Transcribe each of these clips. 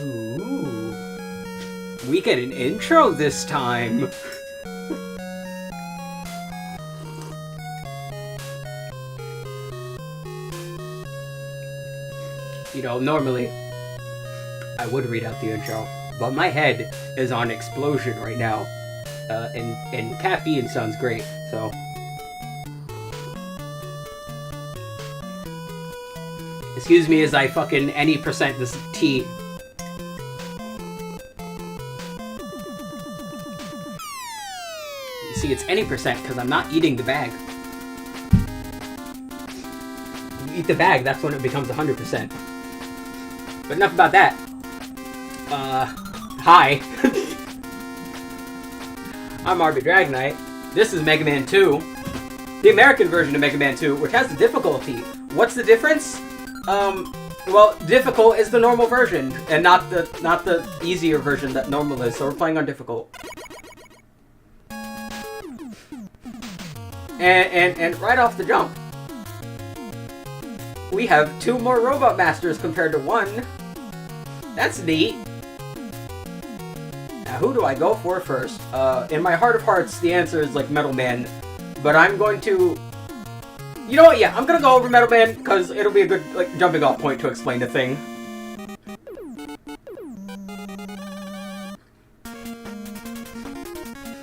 Ooh. We get an intro this time. You know, normally I would read out the intro, but my head is on explosion right now. And caffeine sounds great, so. Excuse me as I fucking any percent this tea. You see, it's any percent because I'm not eating the bag. You eat the bag, that's when it becomes 100%. But enough about that. Hi. I'm RB Dragonite. This is Mega Man 2. The American version of Mega Man 2, which has the difficulty. What's the difference? Well, difficult is the normal version, and not the easier version that normal is, so we're playing on difficult. And right off the jump, we have 2 more Robot Masters compared to 1. That's neat. Now, who do I go for first? In my heart of hearts, the answer is like Metal Man, but I'm going to... You know what, yeah, I'm gonna go over Metal Man, because it'll be a good, like, jumping off point to explain the thing.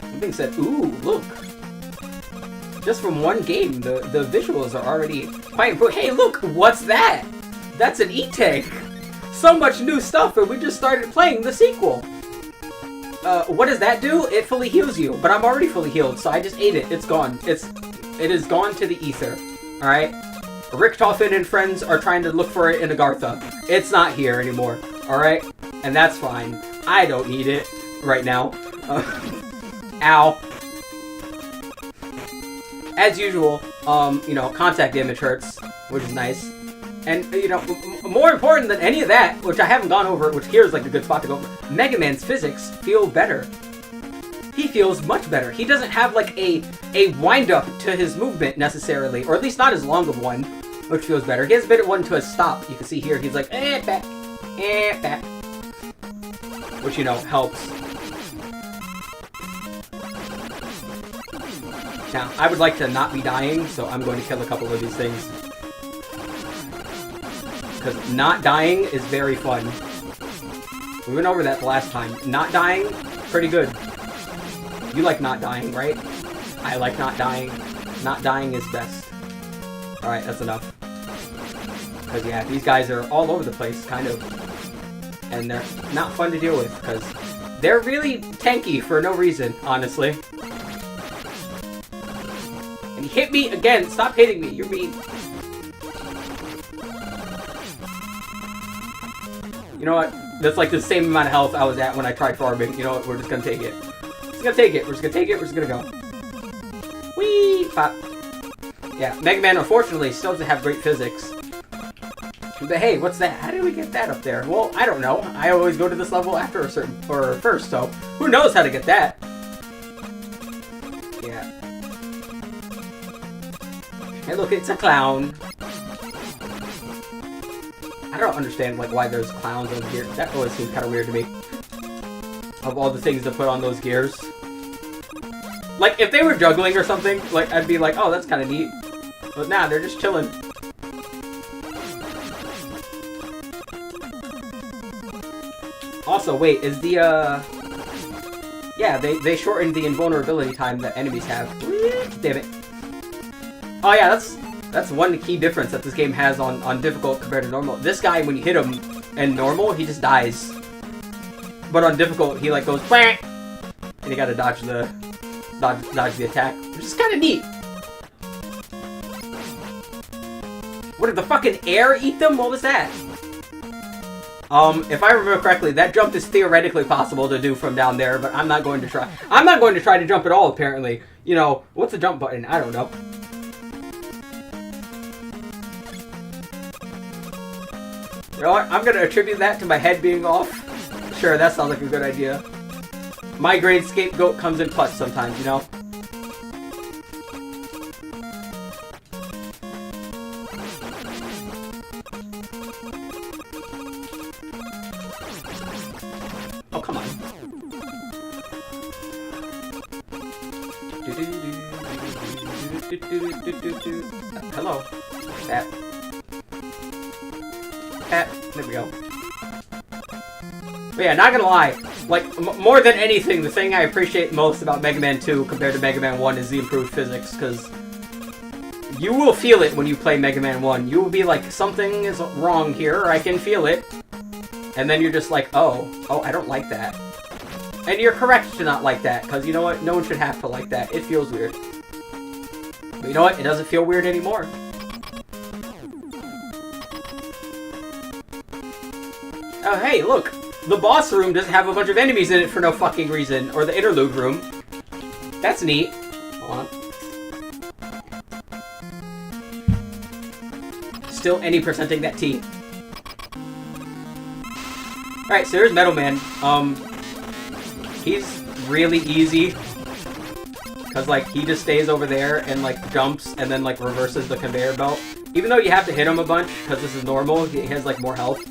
That being said, ooh, look. Just from one game, the visuals are already quite improved. Hey, look, what's that? That's an E-Tank. So much new stuff, and we just started playing the sequel. What does that do? It fully heals you, but I'm already fully healed, so I just ate it. It's gone. It is gone to the ether. Alright? Richtofen and friends are trying to look for it in Agartha. It's not here anymore. Alright? And that's fine. I don't need it right now. Ow. As usual, you know, contact damage hurts, which is nice. And, you know, more important than any of that, which I haven't gone over, which here is like a good spot to go over, Mega Man's physics feel better. He feels much better. He doesn't have like a wind-up to his movement necessarily, or at least not as long of one, which feels better. He has a bit of one to a stop. You can see here, he's like, back, back. Which, you know, helps. Now, I would like to not be dying, so I'm going to kill a couple of these things. Because not dying is very fun. We went over that the last time. Not dying, pretty good. You like not dying, right? I like not dying. Not dying is best. Alright, that's enough. Because, yeah, these guys are all over the place, kind of. And they're not fun to deal with, because they're really tanky for no reason, honestly. And he hit me again! Stop hitting me, you're mean. You know what? That's like the same amount of health I was at when I tried farming. You know what? We're just gonna take it. We're just gonna take it. We're just gonna take it. We're just gonna go. Whee! Pop. Yeah, Mega Man unfortunately still doesn't have great physics. But hey, what's that? How did we get that up there? Well, I don't know. I always go to this level after a certain, or first, so who knows how to get that? Yeah. Hey, look, it's a clown. I don't understand like why there's clowns over here. That always seems kind of weird to me. Of all the things to put on those gears. Like, if they were juggling or something, like, I'd be like, oh, that's kind of neat. But nah, they're just chilling. Also, wait, is the, yeah, they shortened the invulnerability time that enemies have. Damn it. Oh yeah, that's one key difference that this game has on difficult compared to normal. This guy, when you hit him in normal, he just dies. But on difficult, he like goes bang, and you gotta dodge the attack, which is kind of neat. What did the fucking air eat them? What was that? If I remember correctly, that jump is theoretically possible to do from down there, but I'm not going to try. I'm not going to try to jump at all, apparently. You know, what's the jump button? I don't know. You know what? I'm going to attribute that to my head being off. Sure, that sounds like a good idea. Migraine scapegoat comes in clutch sometimes, you know? Hello. That. There we go. But yeah, not gonna lie, like, more than anything, the thing I appreciate most about Mega Man 2 compared to Mega Man 1 is the improved physics, because you will feel it when you play Mega Man 1. You will be like, something is wrong here, I can feel it. And then you're just like, oh, I don't like that. And you're correct to not like that, because you know what? No one should have to like that. It feels weird. But you know what? It doesn't feel weird anymore. Oh, hey, look! The boss room doesn't have a bunch of enemies in it for no fucking reason. Or the interlude room. That's neat. Hold on. Still any percenting that T. Alright, so here's Metal Man. He's really easy. Because, like, he just stays over there and, like, jumps and then, like, reverses the conveyor belt. Even though you have to hit him a bunch, because this is normal, he has, like, more health.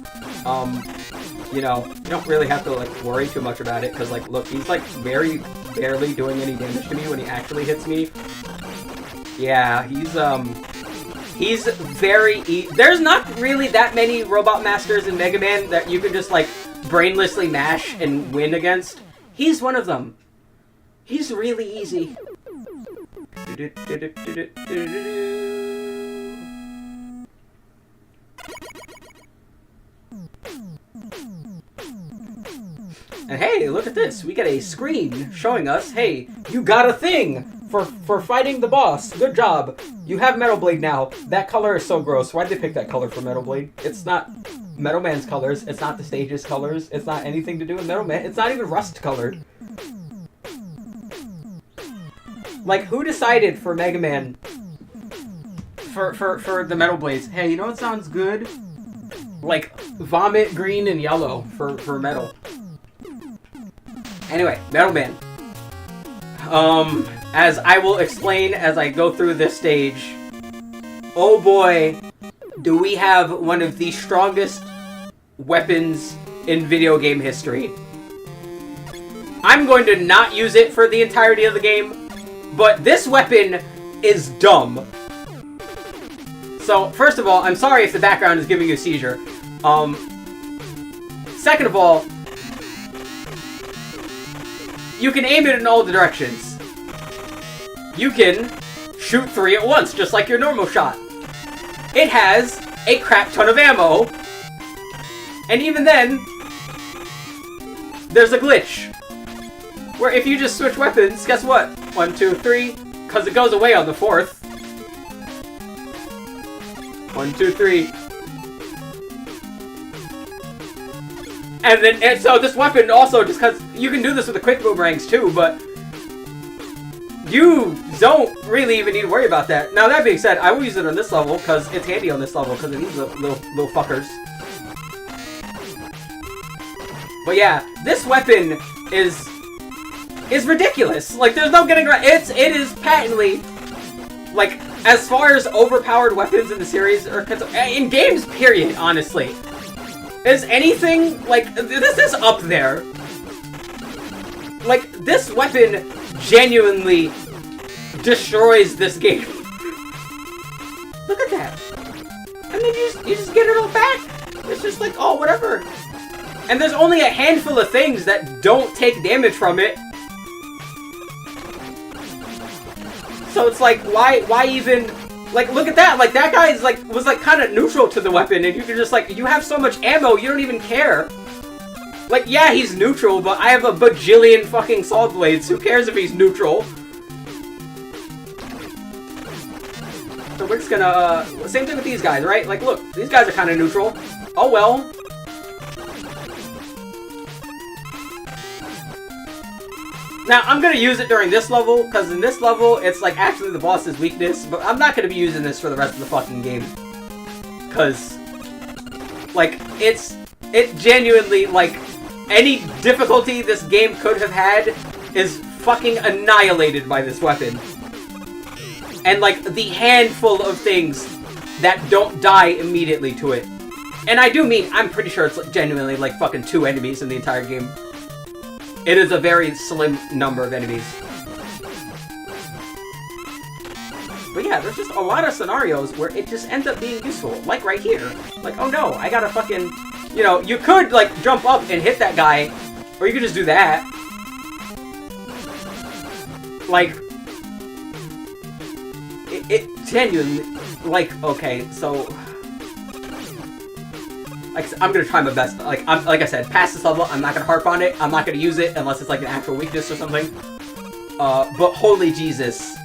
You know, you don't really have to, like, worry too much about it, because, like, look, he's, like, very barely doing any damage to me when he actually hits me. Yeah, he's very there's not really that many Robot Masters in Mega Man that you can just, like, brainlessly mash and win against. He's one of them. He's really easy. And hey, look at this. We get a screen showing us, hey, you got a thing for fighting the boss. Good job. You have Metal Blade now. That color is so gross. Why'd they pick that color for Metal Blade? It's not Metal Man's colors. It's not the stage's colors. It's not anything to do with Metal Man. It's not even rust colored. Like, who decided for Mega Man for the Metal Blades? Hey, you know what sounds good? Like, vomit green and yellow for metal. Anyway, Metal Man. As I will explain as I go through this stage, oh boy, do we have one of the strongest weapons in video game history. I'm going to not use it for the entirety of the game, but this weapon is dumb. So, first of all, I'm sorry if the background is giving you a seizure. Second of all, you can aim it in all the directions. You can shoot 3 at once, just like your normal shot. It has a crap ton of ammo. And even then, there's a glitch. Where if you just switch weapons, guess what? 1, 2, 3, because it goes away on the 4th. 1, 2, 3. And so this weapon also, just because you can do this with the quick boomerangs too, but you don't really even need to worry about that. Now that being said, I will use it on this level because it's handy on this level because of these little fuckers. But yeah, this weapon is ridiculous. Like, there's no getting around. It is patently, like, as far as overpowered weapons in the series are concerned, in games, period, honestly. Is anything, like, this is up there. Like, this weapon genuinely destroys this game. Look at that. And then you just get it all back. It's just like, oh, whatever. And there's only a handful of things that don't take damage from it. So it's like, why even... Like, look at that! Like, that guy is, like, was, like, kind of neutral to the weapon, and you can just, like, you have so much ammo, you don't even care. Like, yeah, he's neutral, but I have a bajillion fucking saw blades. Who cares if he's neutral? So we're just gonna, same thing with these guys, right? Like, look, these guys are kind of neutral. Oh, well. Now, I'm going to use it during this level, because in this level, it's, like, actually the boss's weakness, but I'm not going to be using this for the rest of the fucking game. Because, like, it genuinely, like, any difficulty this game could have had is fucking annihilated by this weapon. And, like, the handful of things that don't die immediately to it. And I do mean, I'm pretty sure it's, like, genuinely, like, fucking 2 enemies in the entire game. It is a very slim number of enemies. But yeah, there's just a lot of scenarios where it just ends up being useful. Like right here. Like, oh no, I gotta fucking... You know, you could, like, jump up and hit that guy. Or you could just do that. Like... It genuinely... Like, okay, so... Like, I'm gonna try my best. Like I said, past this level, I'm not gonna harp on it. I'm not gonna use it unless it's like an actual weakness or something. But holy Jesus.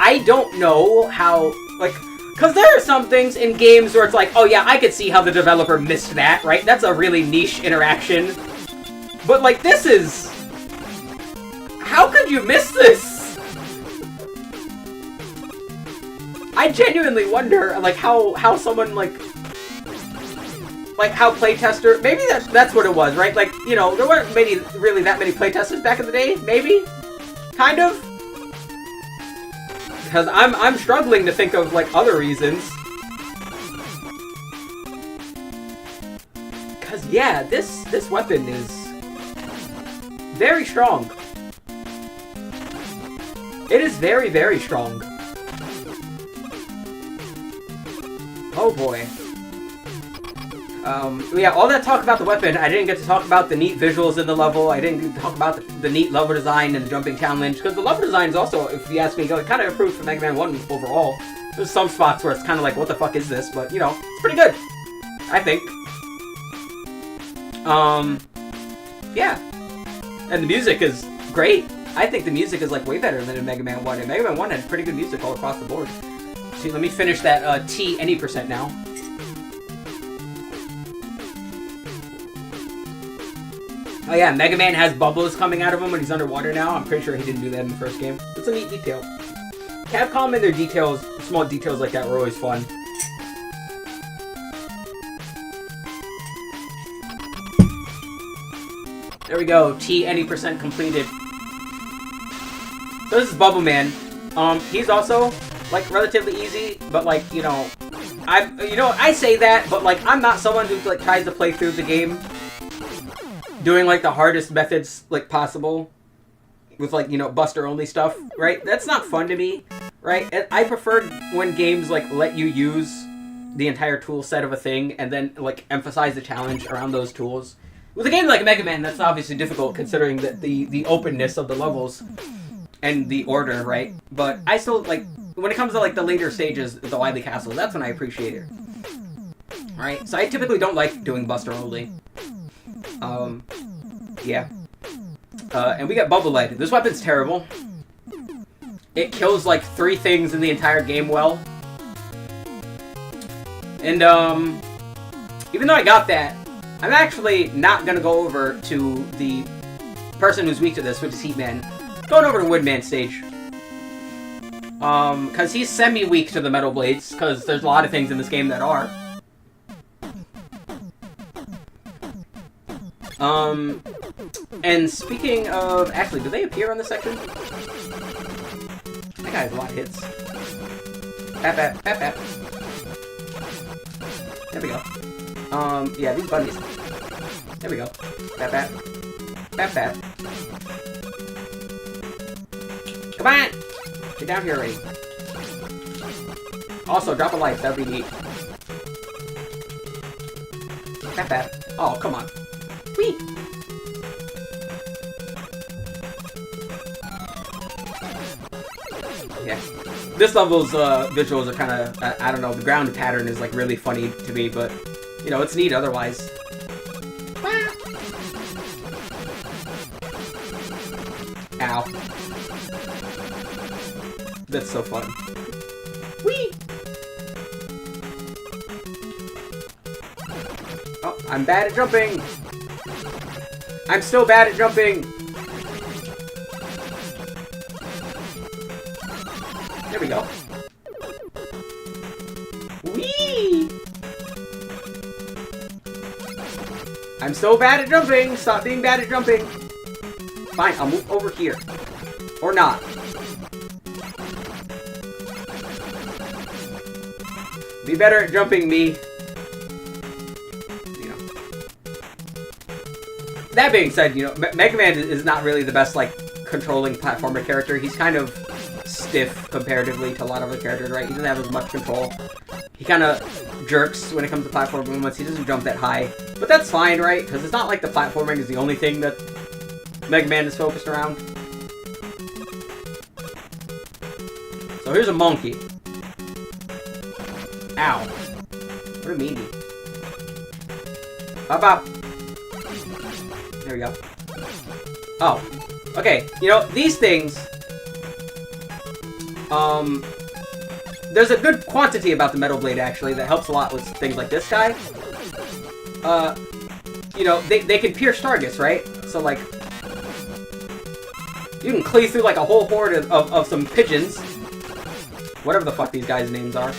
I don't know how, like, because there are some things in games where it's like, oh yeah, I could see how the developer missed that, right? That's a really niche interaction. But, like, this is... How could you miss this? I genuinely wonder, like, how someone, like how playtester... Maybe that's what it was, right? Like, you know, there weren't really that many playtesters back in the day, maybe? Kind of? Because I'm struggling to think of, like, other reasons. Because, yeah, this weapon is very strong. It is very, very strong. Oh boy. Yeah, all that talk about the weapon, I didn't get to talk about the neat visuals in the level, I didn't get to talk about the neat level design and the jumping challenge, because the level design is also, if you ask me, kind of improved from Mega Man 1 overall. There's some spots where it's kind of like, what the fuck is this? But, you know, it's pretty good, I think. Yeah. And the music is great. I think the music is, like, way better than in Mega Man 1, and Mega Man 1 had pretty good music all across the board. See, let me finish that T any % now. Oh yeah, Mega Man has bubbles coming out of him when he's underwater now. I'm pretty sure he didn't do that in the first game. It's a neat detail. Capcom and their details, small details like that were always fun. There we go, T any % completed. So this is Bubble Man. He's also, like, relatively easy, but, like, you know, I say that, but, like, I'm not someone who, like, tries to play through the game doing, like, the hardest methods, like, possible with, like, you know, buster-only stuff, right? That's not fun to me, right? And I prefer when games, like, let you use the entire tool set of a thing and then, like, emphasize the challenge around those tools. With a game like Mega Man, that's obviously difficult considering the openness of the levels and the order, right? But I still, like, when it comes to, like, the later stages of the Wily Castle, that's when I appreciate it. Right? So I typically don't like doing buster-only. Yeah. And we got Bubble Lead. This weapon's terrible. It kills, like, 3 things in the entire game well. And, even though I got that, I'm actually not gonna go over to the person who's weak to this, which is Heatman. Going over to Woodman's stage. Cause he's semi-weak to the Metal Blades, cause there's a lot of things in this game that are. And speaking of... Actually, do they appear on this section? That guy has a lot of hits. Bap, bap, bap, bap. There we go. Yeah, these bunnies. There we go. Bap, bap. Bap, bap. Come on! Get down here already. Also, drop a life. That'd be neat. Bap, bap. Oh, come on. Whee! Yeah. This level's visuals are kind of, I don't know, the ground pattern is like really funny to me, but, you know, it's neat otherwise. Ow. That's so fun. Whee! Oh, I'm bad at jumping! I'm still bad at jumping! There we go. Whee! I'm so bad at jumping! Stop being bad at jumping! Fine, I'll move over here. Or not. Be better at jumping, me. You know. That being said, you know, Mega Man is not really the best, like, controlling platformer character. He's kind of stiff comparatively to a lot of other characters, right? He doesn't have as much control. He kind of jerks when it comes to platform movements. He doesn't jump that high. But that's fine, right? Because it's not like the platforming is the only thing that Mega Man is focused around. So here's a monkey. Ow. What a meanie. Bop bop. There we go. Oh. Okay, you know, these things... There's a good quantity about the Metal Blade, actually, that helps a lot with things like this guy. You know, they can pierce targets, right? So, like... You can cleave through, like, a whole horde of some pigeons. Whatever the fuck these guys' names are.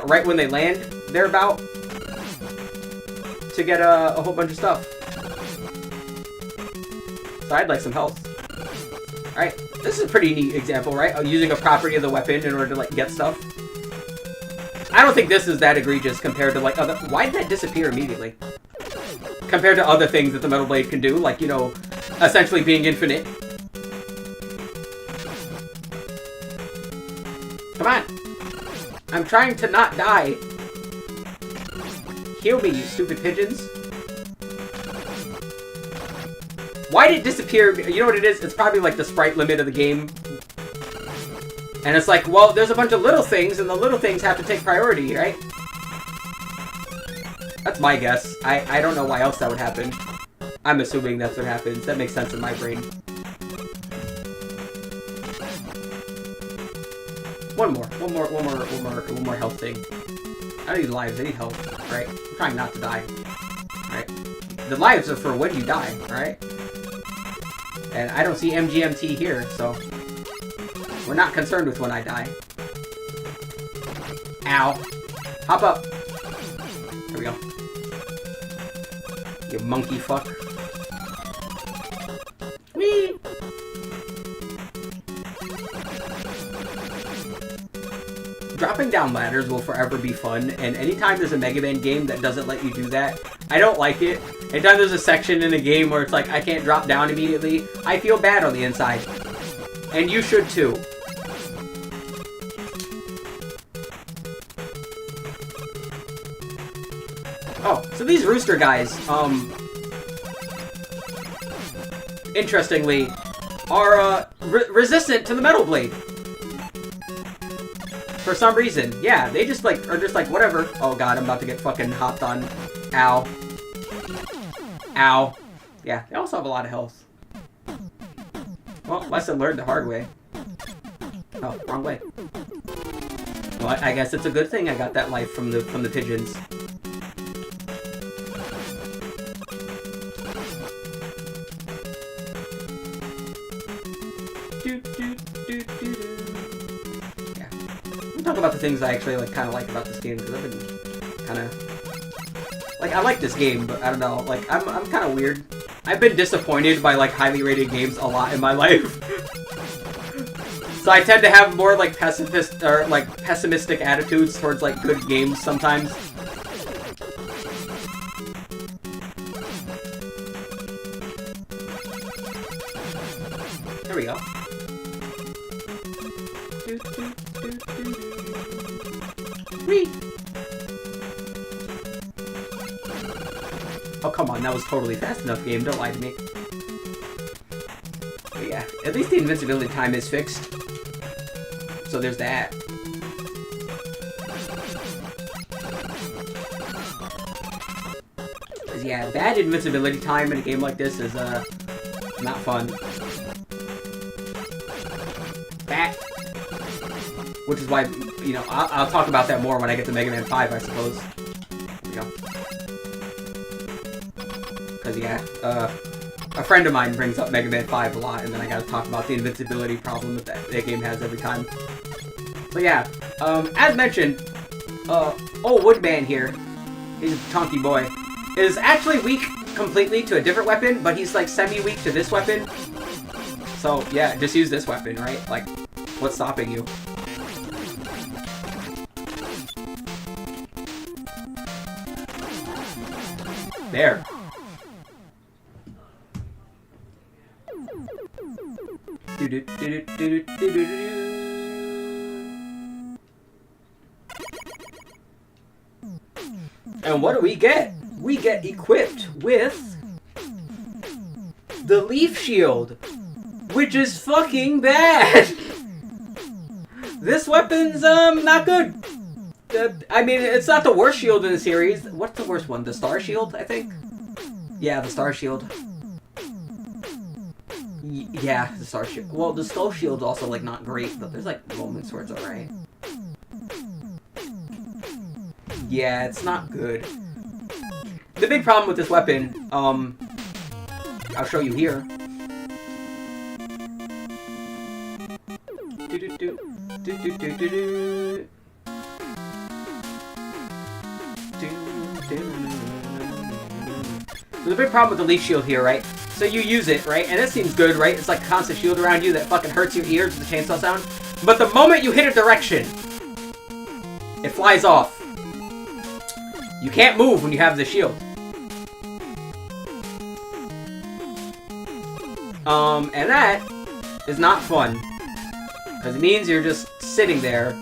Right when they land, they're about to get a whole bunch of stuff. So I'd like some health. Alright, this is a pretty neat example, right? Using a property of the weapon in order to, like, get stuff. I don't think this is that egregious compared to, like, other... Why did that disappear immediately? Compared to other things that the Metal Blade can do, like, you know, essentially being infinite. Come on! I'm trying to not die. Heal me, you stupid pigeons. Why did it disappear? You know what it is? It's probably like the sprite limit of the game. And it's like, well, there's a bunch of little things, and the little things have to take priority, right? That's my guess. I don't know why else that would happen. I'm assuming that's what happens. That makes sense in my brain. One more health thing. I don't need lives, I need health, right? I'm trying not to die, right? The lives are for when you die, alright? And I don't see MGMT here, so we're not concerned with when I die. Ow. Hop up. There we go. You monkey fuck. Whee! Dropping down ladders will forever be fun, and anytime there's a Mega Man game that doesn't let you do that, I don't like it. Anytime there's a section in a game where it's like, I can't drop down immediately, I feel bad on the inside. And you should too. Oh, so these rooster guys, interestingly, are, resistant to the Metal Blade. For some reason. Yeah, they just, like, are just like, whatever. Oh god, I'm about to get fucking hopped on. Ow. Ow. Yeah, they also have a lot of health. Well, lesson learned the hard way. Oh, wrong way. Well, I guess it's a good thing I got that life from the pigeons. Talk about the things I actually like, kind of like about this game, because I've been kind of like, I like this game, but I don't know, like, I'm kind of weird. I've been disappointed by like highly rated games a lot in my life, so I tend to have more like pessimistic attitudes towards like good games sometimes. There we go. Whee! Oh, come on, that was totally fast enough, game. Don't lie to me. But yeah, at least the invincibility time is fixed. So there's that. Cause yeah, bad invincibility time in a game like this is, not fun. Bat. Which is why, you know, I'll talk about that more when I get to Mega Man 5, I suppose. There we go. Because, yeah, a friend of mine brings up Mega Man 5 a lot, and then I gotta talk about the invincibility problem that game has every time. So, yeah, as mentioned, old Woodman here, he's a chunky boy, is actually weak completely to a different weapon, but he's, like, semi-weak to this weapon. So, yeah, just use this weapon, right? Like, what's stopping you? There. And what do we get? We get equipped with the Leaf Shield, which is fucking bad. This weapon's not good. I mean, it's not the worst shield in the series. What's the worst one? The Star Shield, I think? Yeah, the Star Shield. Yeah, the Star Shield. Well, the Skull Shield's also, like, not great, but there's, like, moments where it's alright. Yeah, it's not good. The big problem with this weapon, I'll show you here. There's a big problem with the Leaf Shield here, right? So you use it, right? And it seems good, right? It's like a constant shield around you that fucking hurts your ears with the chainsaw sound. But the moment you hit a direction, it flies off. You can't move when you have the shield. And that is not fun. Because it means you're just sitting there,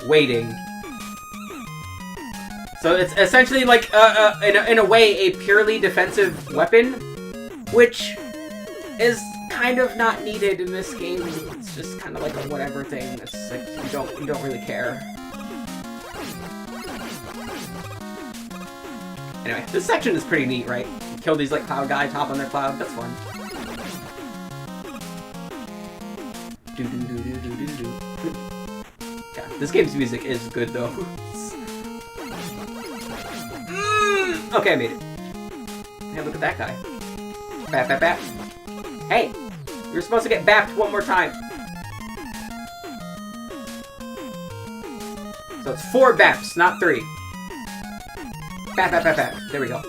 waiting. So it's essentially like, in a way, a purely defensive weapon, which is kind of not needed in this game. It's just kind of like a whatever thing. It's like you don't really care. Anyway, this section is pretty neat, right? You kill these like cloud guys, hop on their cloud. That's fun. God, this game's music is good though. Okay, I made it. Hey, look at that guy. Bap, bap, bap. Hey, you're supposed to get bapped one more time. So it's 4 baps, not 3. Bap, bap, bap, bap. There we go.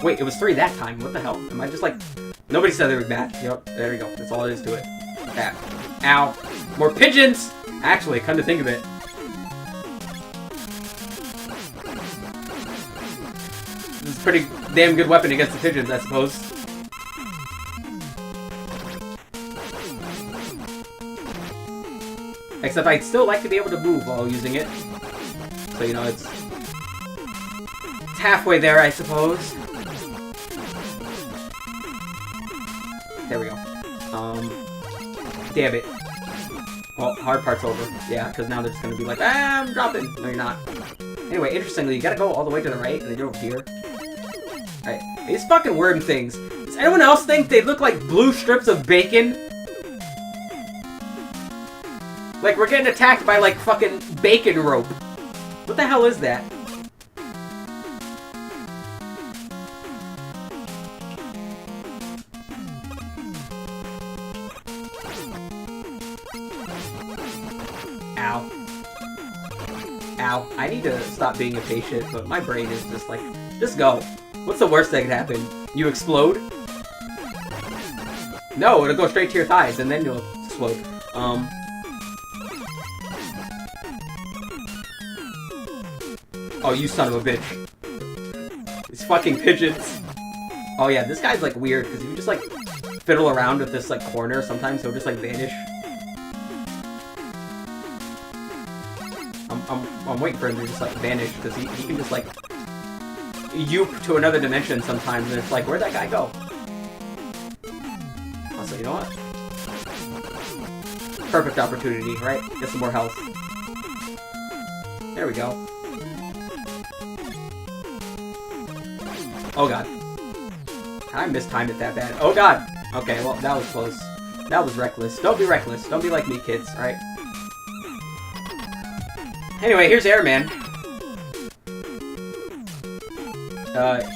Wait, it was 3 that time. What the hell? Am I just like... Nobody said they were bad. Yep, there we go. That's all it is to it. Bap. Ow. More pigeons! Actually, come to think of it. This is a pretty damn good weapon against the pigeons, I suppose. Except I'd still like to be able to move while using it. So, you know, it's halfway there, I suppose. There we go. Damn it. Well, hard part's over. Yeah, because now they're just going to be like, ah, I'm dropping. No, you're not. Anyway, interestingly, you gotta go all the way to the right, and then you're over here. Alright, these fucking worm things. Does anyone else think they look like blue strips of bacon? Like, we're getting attacked by, like, fucking bacon rope. What the hell is that? Ow. Ow. I need to stop being impatient, but my brain is just like, just go. What's the worst that could happen? You explode? No, it'll go straight to your thighs, and then you'll explode. Oh, you son of a bitch. These fucking pigeons. Oh yeah, this guy's like weird, because if you just like fiddle around with this like corner, sometimes he'll just like vanish. I'm waiting for him to just like vanish, because he can just like yoop to another dimension sometimes, and it's like, where'd that guy go? Also, you know what? Perfect opportunity, right? Get some more health. There we go. Oh god. I mistimed it that bad. Oh god! Okay, well, that was close. That was reckless. Don't be reckless. Don't be like me, kids, alright? Anyway, here's Airman.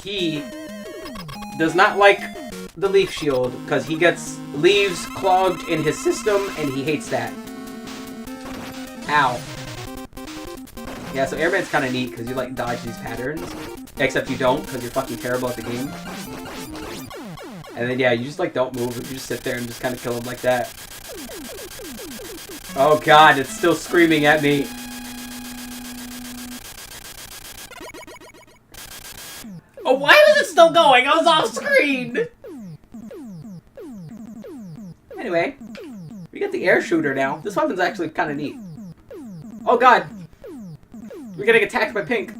He does not like the Leaf Shield, because he gets leaves clogged in his system, and he hates that. Ow. Yeah, so Airman's kind of neat, because you, like, dodge these patterns. Except you don't, because you're fucking terrible at the game. And then, yeah, you just, like, don't move. You just sit there and just kind of kill him like that. Oh, God, it's still screaming at me. Oh, why was it still going. I was off screen. Anyway, we get the air shooter now. This weapon's actually kind of neat. Oh god. We're getting attacked by Pink.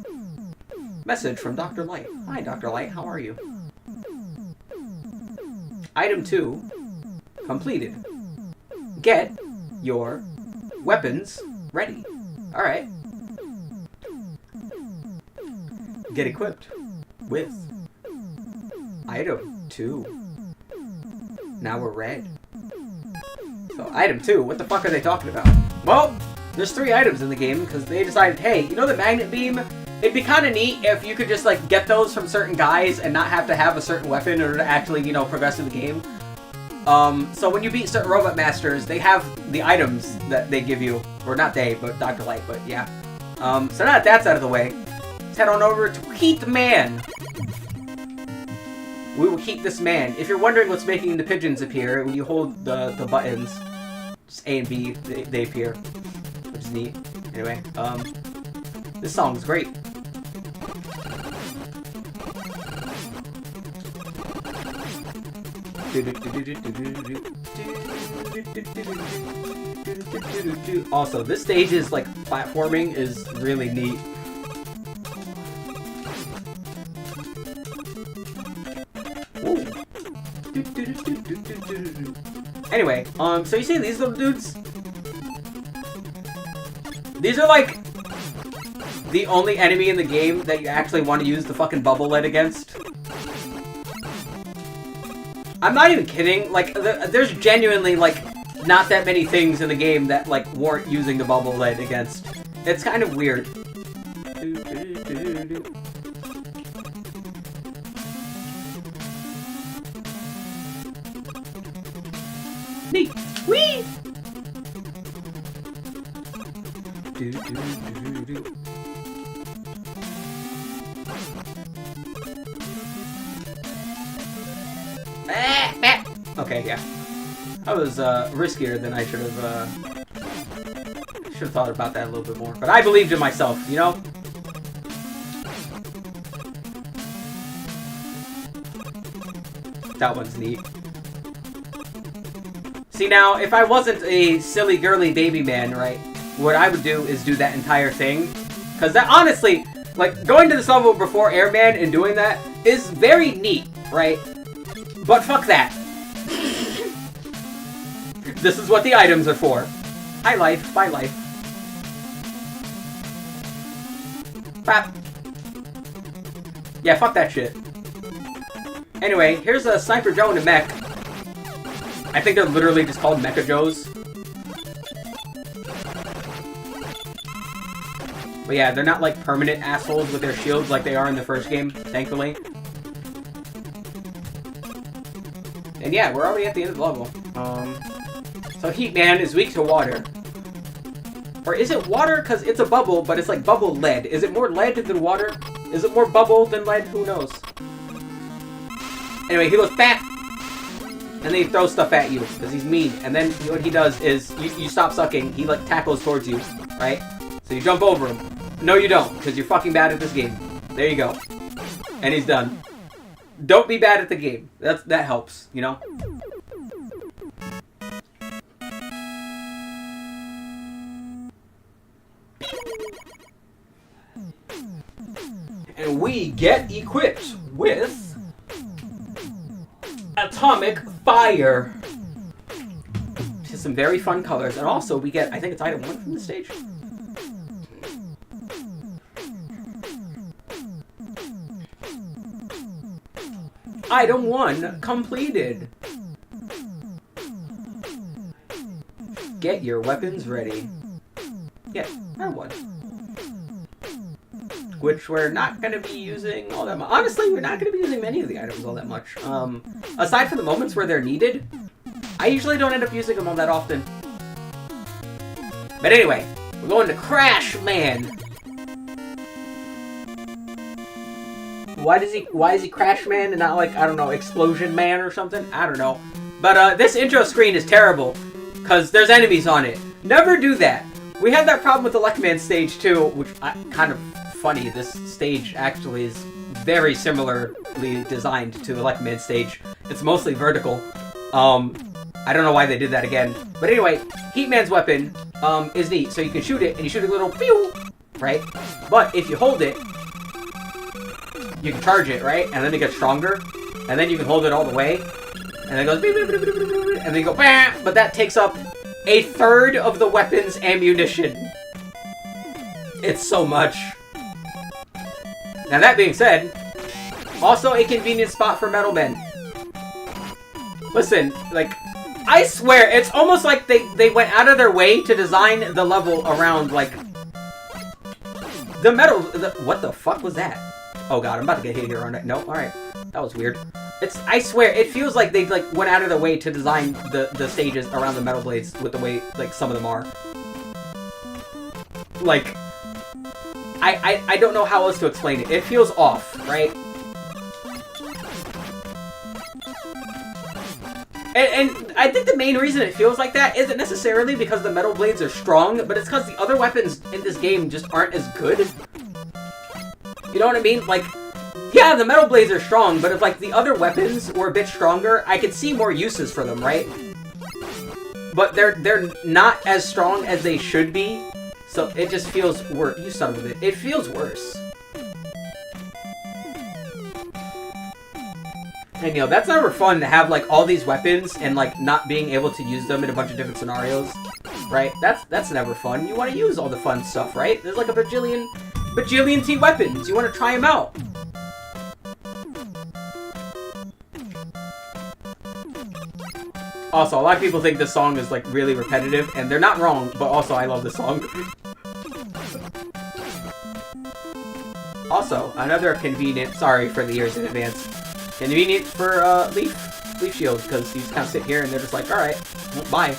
Message from Dr. Light. Hi, Dr. Light. How are you? Item 2. Completed. Get your weapons ready. Alright. Get equipped with item 2. Now we're red. So, item 2, what the fuck are they talking about? Well, there's 3 items in the game because they decided, hey, you know the magnet beam? It'd be kind of neat if you could just, like, get those from certain guys and not have to have a certain weapon in order to actually, you know, progress in the game. So when you beat certain Robot Masters, they have the items that they give you. Or not they, but Dr. Light, but yeah. So now that that's out of the way, let's head on over to Heat Man. We will heat this man. If you're wondering what's making the pigeons appear, when you hold the buttons, just A and B, they appear. Which is neat. Anyway, this song's great. Also, this stage's like platforming is really neat. Anyway, so you see these little dudes? These are like the only enemy in the game that you actually want to use the fucking bubble lead against. I'm not even kidding, like, there's genuinely, like, not that many things in the game that, like, warrant using the bubble lead against. It's kind of weird. Neat! Whee! Okay, yeah. That was riskier than I should have thought about that a little bit more. But I believed in myself, you know? That one's neat. See now, if I wasn't a silly girly baby man, right, what I would do is do that entire thing. Because that, honestly, like, going to this level before Airman and doing that is very neat, right? But fuck that. This is what the items are for. Hi life, bye life. Bap. Yeah, fuck that shit. Anyway, here's a Sniper Joe and a mech. I think they're literally just called Mecha Joes. But yeah, they're not like permanent assholes with their shields like they are in the first game, thankfully. And yeah, we're already at the end of the level. So Heat Man is weak to water. Or is it water? Because it's a bubble, but it's like bubble lead. Is it more lead than water? Is it more bubble than lead? Who knows? Anyway, he goes BAP! And then he throws stuff at you, because he's mean. And then what he does is, you stop sucking, he like tackles towards you, right? So you jump over him. No you don't, because you're fucking bad at this game. There you go. And he's done. Don't be bad at the game. That helps, you know? And we get equipped with Atomic Fire. Just some very fun colors. And also we get, I think it's item 1 from the stage. Item 1 completed. Get your weapons ready. Yeah, item 1. Which we're not going to be using all that much. Honestly, we're not going to be using many of the items all that much. Aside from the moments where they're needed, I usually don't end up using them all that often. But anyway, we're going to Crash Man. Why is he Crash Man and not like, I don't know, Explosion Man or something? I don't know. But this intro screen is terrible, because there's enemies on it. Never do that. We had that problem with the Luckman stage too, which kind of funny. This stage actually is very similarly designed to like mid-stage. It's mostly vertical. I don't know why they did that again. But anyway, Heatman's weapon is neat. So you can shoot it, and you shoot a little pew, right? But if you hold it, you can charge it, right? And then it gets stronger. And then you can hold it all the way. And then it goes, and then you go, bah! But that takes up a third of the weapon's ammunition. It's so much. Now that being said, also a convenient spot for metal men. Listen, like, I swear, it's almost like they went out of their way to design the level around, like, the metal... what the fuck was that? Oh god, I'm about to get hit here, aren't I? No? Alright. That was weird. I swear, it feels like they, like, went out of their way to design the stages around the metal blades with the way, like, some of them are. Like, I don't know how else to explain it. It feels off, right? And I think the main reason it feels like that isn't necessarily because the metal blades are strong, but it's because the other weapons in this game just aren't as good. You know what I mean? Like, yeah, the metal blades are strong, but if, like, the other weapons were a bit stronger, I could see more uses for them, right? But they're not as strong as they should be, so it just feels worse. You son of a bitch. It feels worse. And, you know, that's never fun to have, like, all these weapons and, like, not being able to use them in a bunch of different scenarios, right? That's never fun. You want to use all the fun stuff, right? There's, like, a bajillion T weapons. You want to try them out. Also, a lot of people think this song is, like, really repetitive, and they're not wrong, but also I love this song. Also, another convenient, sorry for the ears in advance, convenient for Leaf Shield, because you just kind of sit here and they're just like, alright, well, bye.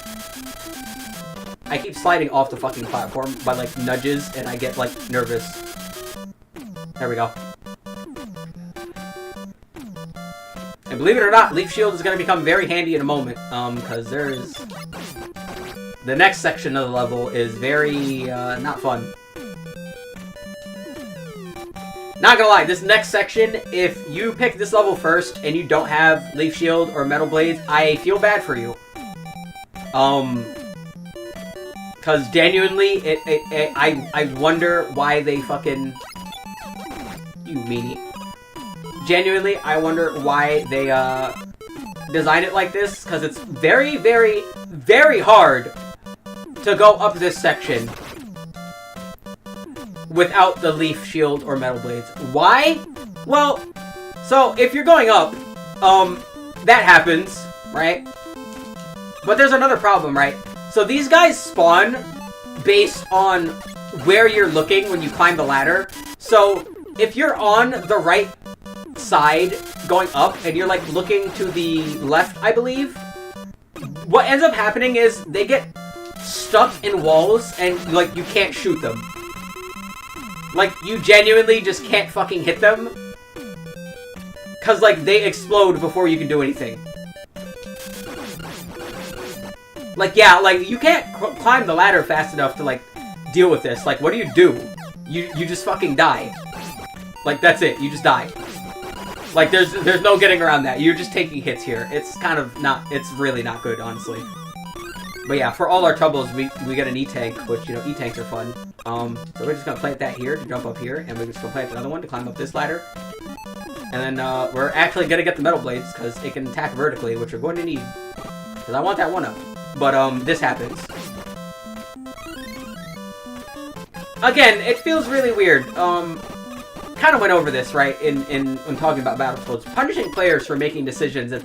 I keep sliding off the fucking platform by, like, nudges, and I get, like, nervous. There we go. And believe it or not, Leaf Shield is going to become very handy in a moment, because there's... the next section of the level is very, not fun. Not gonna lie, this next section, if you pick this level first and you don't have Leaf Shield or Metal Blades, I feel bad for you. Because genuinely, I wonder why they fucking... You meanie. Genuinely, I wonder why they, designed it like this, because it's very, very, very hard to go up this section without the Leaf Shield or Metal Blades. Why? Well, so if you're going up, that happens, right? But there's another problem, right? So these guys spawn based on where you're looking when you climb the ladder. So if you're on the right side going up and you're like looking to the left, I believe, what ends up happening is they get stuck in walls and like you can't shoot them. Like, you genuinely just can't fucking hit them. Cause, like, they explode before you can do anything. Like, yeah, like, you can't climb the ladder fast enough to, like, deal with this. Like, what do? You just fucking die. Like, that's it. You just die. Like, there's no getting around that. You're just taking hits here. It's kind of not... It's really not good, honestly. But yeah, for all our troubles, we get an E-Tank, which, you know, E-Tanks are fun. So we're just gonna plant that here to jump up here, and we're just gonna plant another one to climb up this ladder. And then, we're actually gonna get the Metal Blades, because it can attack vertically, which we're going to need. Because I want that one up. But, this happens. Again, it feels really weird. Kind of went over this, right, when talking about Battletoads. Punishing players for making decisions that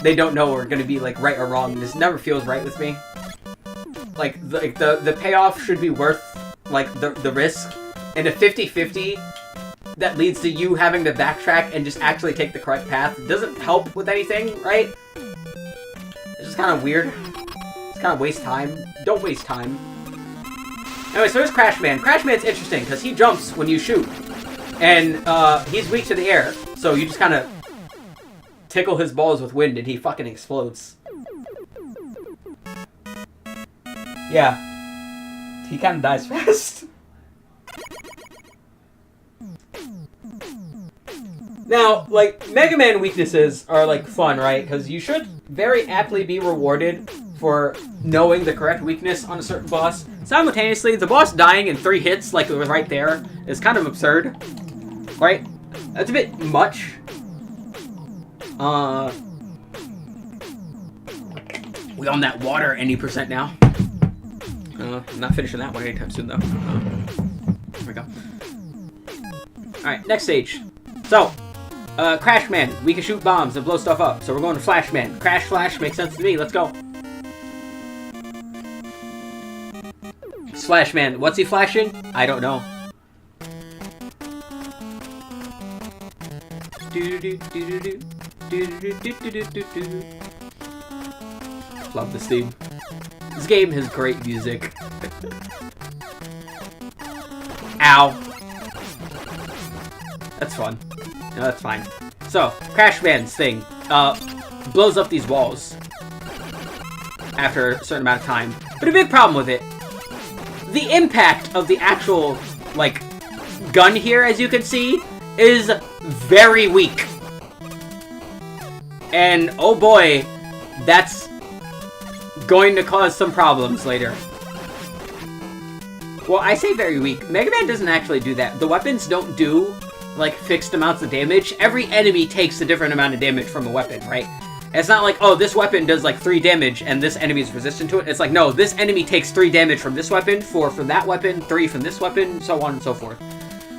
they don't know are going to be, like, right or wrong. This never feels right with me. Like, the payoff should be worth, like, the risk. And a 50-50 that leads to you having to backtrack and just actually take the correct path doesn't help with anything, right? It's just kind of weird. It's kind of waste time. Don't waste time. Anyway, so there's Crashman. Crashman's interesting, because he jumps when you shoot. And, he's weak to the air. So you just kind of tickle his balls with wind and he fucking explodes. Yeah. He kind of dies fast. Now, like, Mega Man weaknesses are, like, fun, right? Because you should very aptly be rewarded for knowing the correct weakness on a certain boss. Simultaneously, the boss dying in 3 hits, like it was right there, is kind of absurd. Right? That's a bit much. We own that water any percent now. I'm not finishing that one anytime soon, though. There we go. Alright, next stage. So, Crash Man. We can shoot bombs and blow stuff up. So we're going to Flash Man. Crash Flash makes sense to me. Let's go. Flash Man. What's he flashing? I don't know. Love this theme. This game has great music. Ow. That's fun. No, that's fine. So, Crash Man's thing blows up these walls after a certain amount of time. But a big problem with it, the impact of the actual, like, gun here, as you can see, is very weak. And, oh boy, that's going to cause some problems later. Well, I say very weak. Mega Man doesn't actually do that. The weapons don't do, like, fixed amounts of damage. Every enemy takes a different amount of damage from a weapon, right? It's not like, oh, this weapon does, like, 3 damage and this enemy is resistant to it. It's like, no, this enemy takes 3 damage from this weapon, 4 from that weapon, 3 from this weapon, so on and so forth.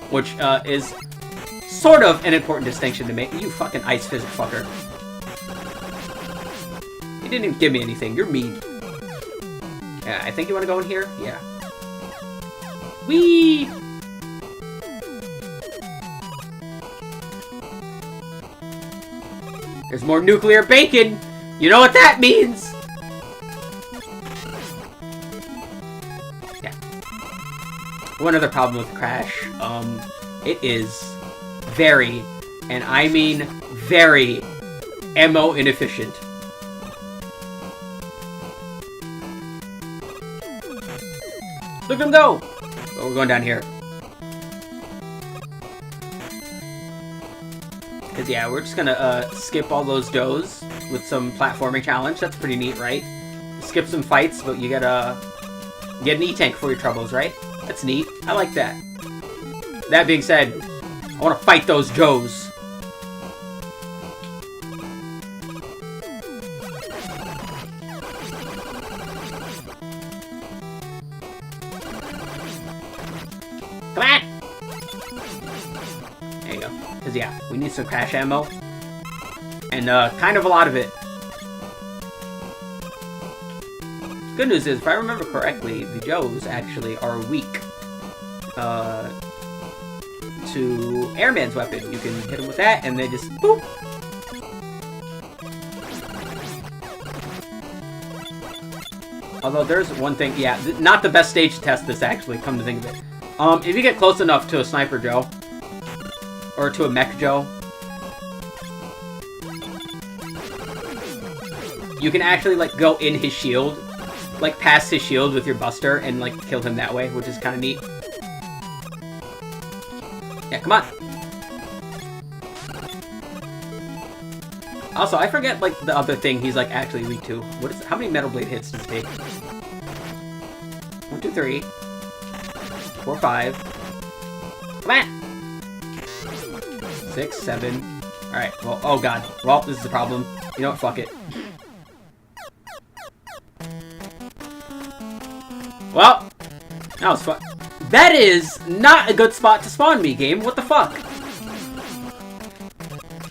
Which, is sort of an important distinction to make. You fucking ice physics fucker. You didn't even give me anything. You're mean. Yeah, I think you want to go in here? Yeah. Whee! There's more nuclear bacon! You know what that means! Yeah. One other problem with Crash. It is very, and I mean very, ammo inefficient. Look at him go! Oh, we're going down here. Cause yeah, we're just gonna skip all those does with some platforming challenge. That's pretty neat, right? Skip some fights, but you get an E-tank for your troubles, right? That's neat. I like that. That being said, I want to fight those Joes. Come on! There you go. Because, yeah, we need some Crash ammo. And, kind of a lot of it. Good news is, if I remember correctly, the Joes actually are weak to Airman's weapon. You can hit them with that, and they just boop. Although there's one thing, yeah, not the best stage to test this, actually, come to think of it. If you get close enough to a Sniper Joe, or to a Mech Joe, you can actually, like, go in his shield, like, past his shield with your Buster, and, like, kill him that way, which is kind of neat. Yeah, come on. Also, I forget, like, the other thing he's, like, actually weak to. How many Metal Blade hits does it take? 1, 2, 3. 4, 5. Come on! 6, 7. Alright, well, oh god. Well, this is a problem. You know what, fuck it. Well, that was fun. That is not a good spot to spawn me, game. What the fuck?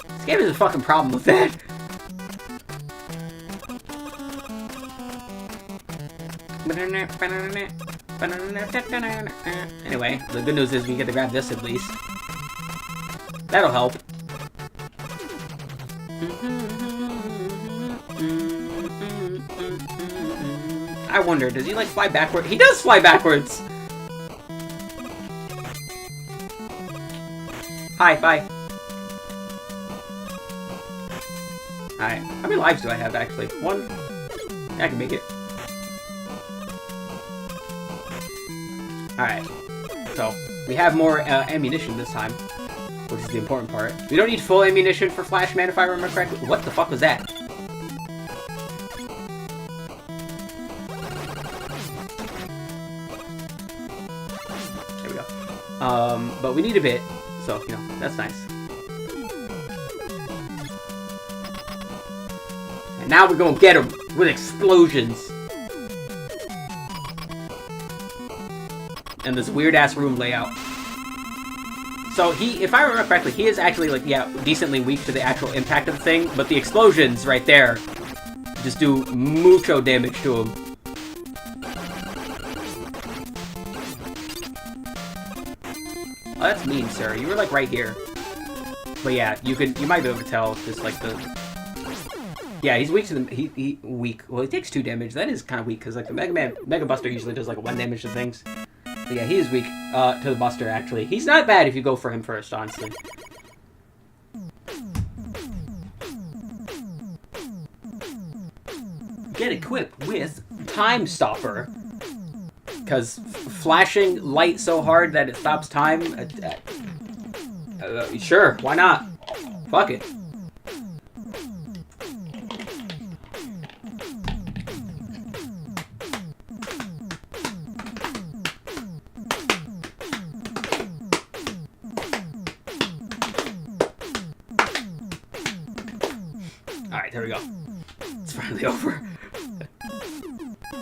This game has a fucking problem with that. Anyway, the good news is we get to grab this at least. That'll help. I wonder, does he like fly backwards? He does fly backwards! Hi, bye. Alright, how many lives do I have actually? 1? Yeah, I can make it. Alright, so we have more ammunition this time. which is the important part. We don't need full ammunition for Flash Man, if I remember correctly. What the fuck was that? There we go. But we need a bit, so, you know, that's nice. And now we're gonna get him with explosions. And this weird-ass room layout. So he, if I remember correctly, he is actually, like, yeah, decently weak to the actual impact of the thing, but the explosions right there just do mucho damage to him. Oh, that's mean, sir. You were, like, right here. But yeah, you might be able to tell, just, like, the... Yeah, he's weak to the... weak. Well, he takes 2 damage. That is kind of weak, because, like, the Mega Buster usually does, like, 1 damage to things. But yeah, he is weak to the Buster, actually. He's not bad if you go for him first, honestly. Get equipped with Time Stopper. Because flashing light so hard that it stops time... sure, why not? Fuck it. Alright, there we go. It's finally over.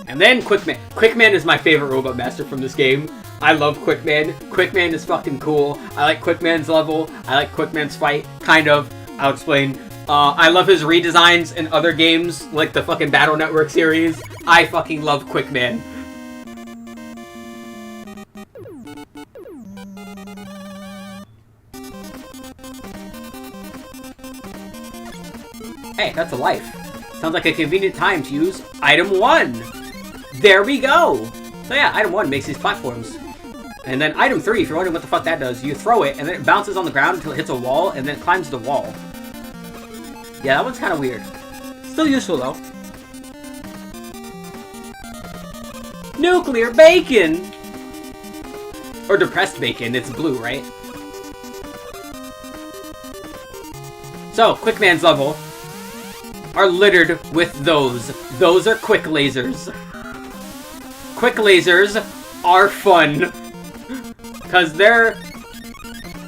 And then Quickman. Quickman is my favorite Robot Master from this game. I love Quickman. Quickman is fucking cool. I like Quickman's level. I like Quickman's fight. Kind of. I'll explain. I love his redesigns in other games, like the fucking Battle Network series. I fucking love Quickman. Hey, that's a life. Sounds like a convenient time to use item 1. There we go. So yeah, item 1 makes these platforms. And then item 3, if you're wondering what the fuck that does, you throw it, and then it bounces on the ground until it hits a wall, and then it climbs the wall. Yeah, that one's kind of weird. Still useful, though. Nuclear bacon! Or depressed bacon, it's blue, right? So, Quickman's level are littered with those. Those are quick lasers. Quick lasers are fun. Because they're...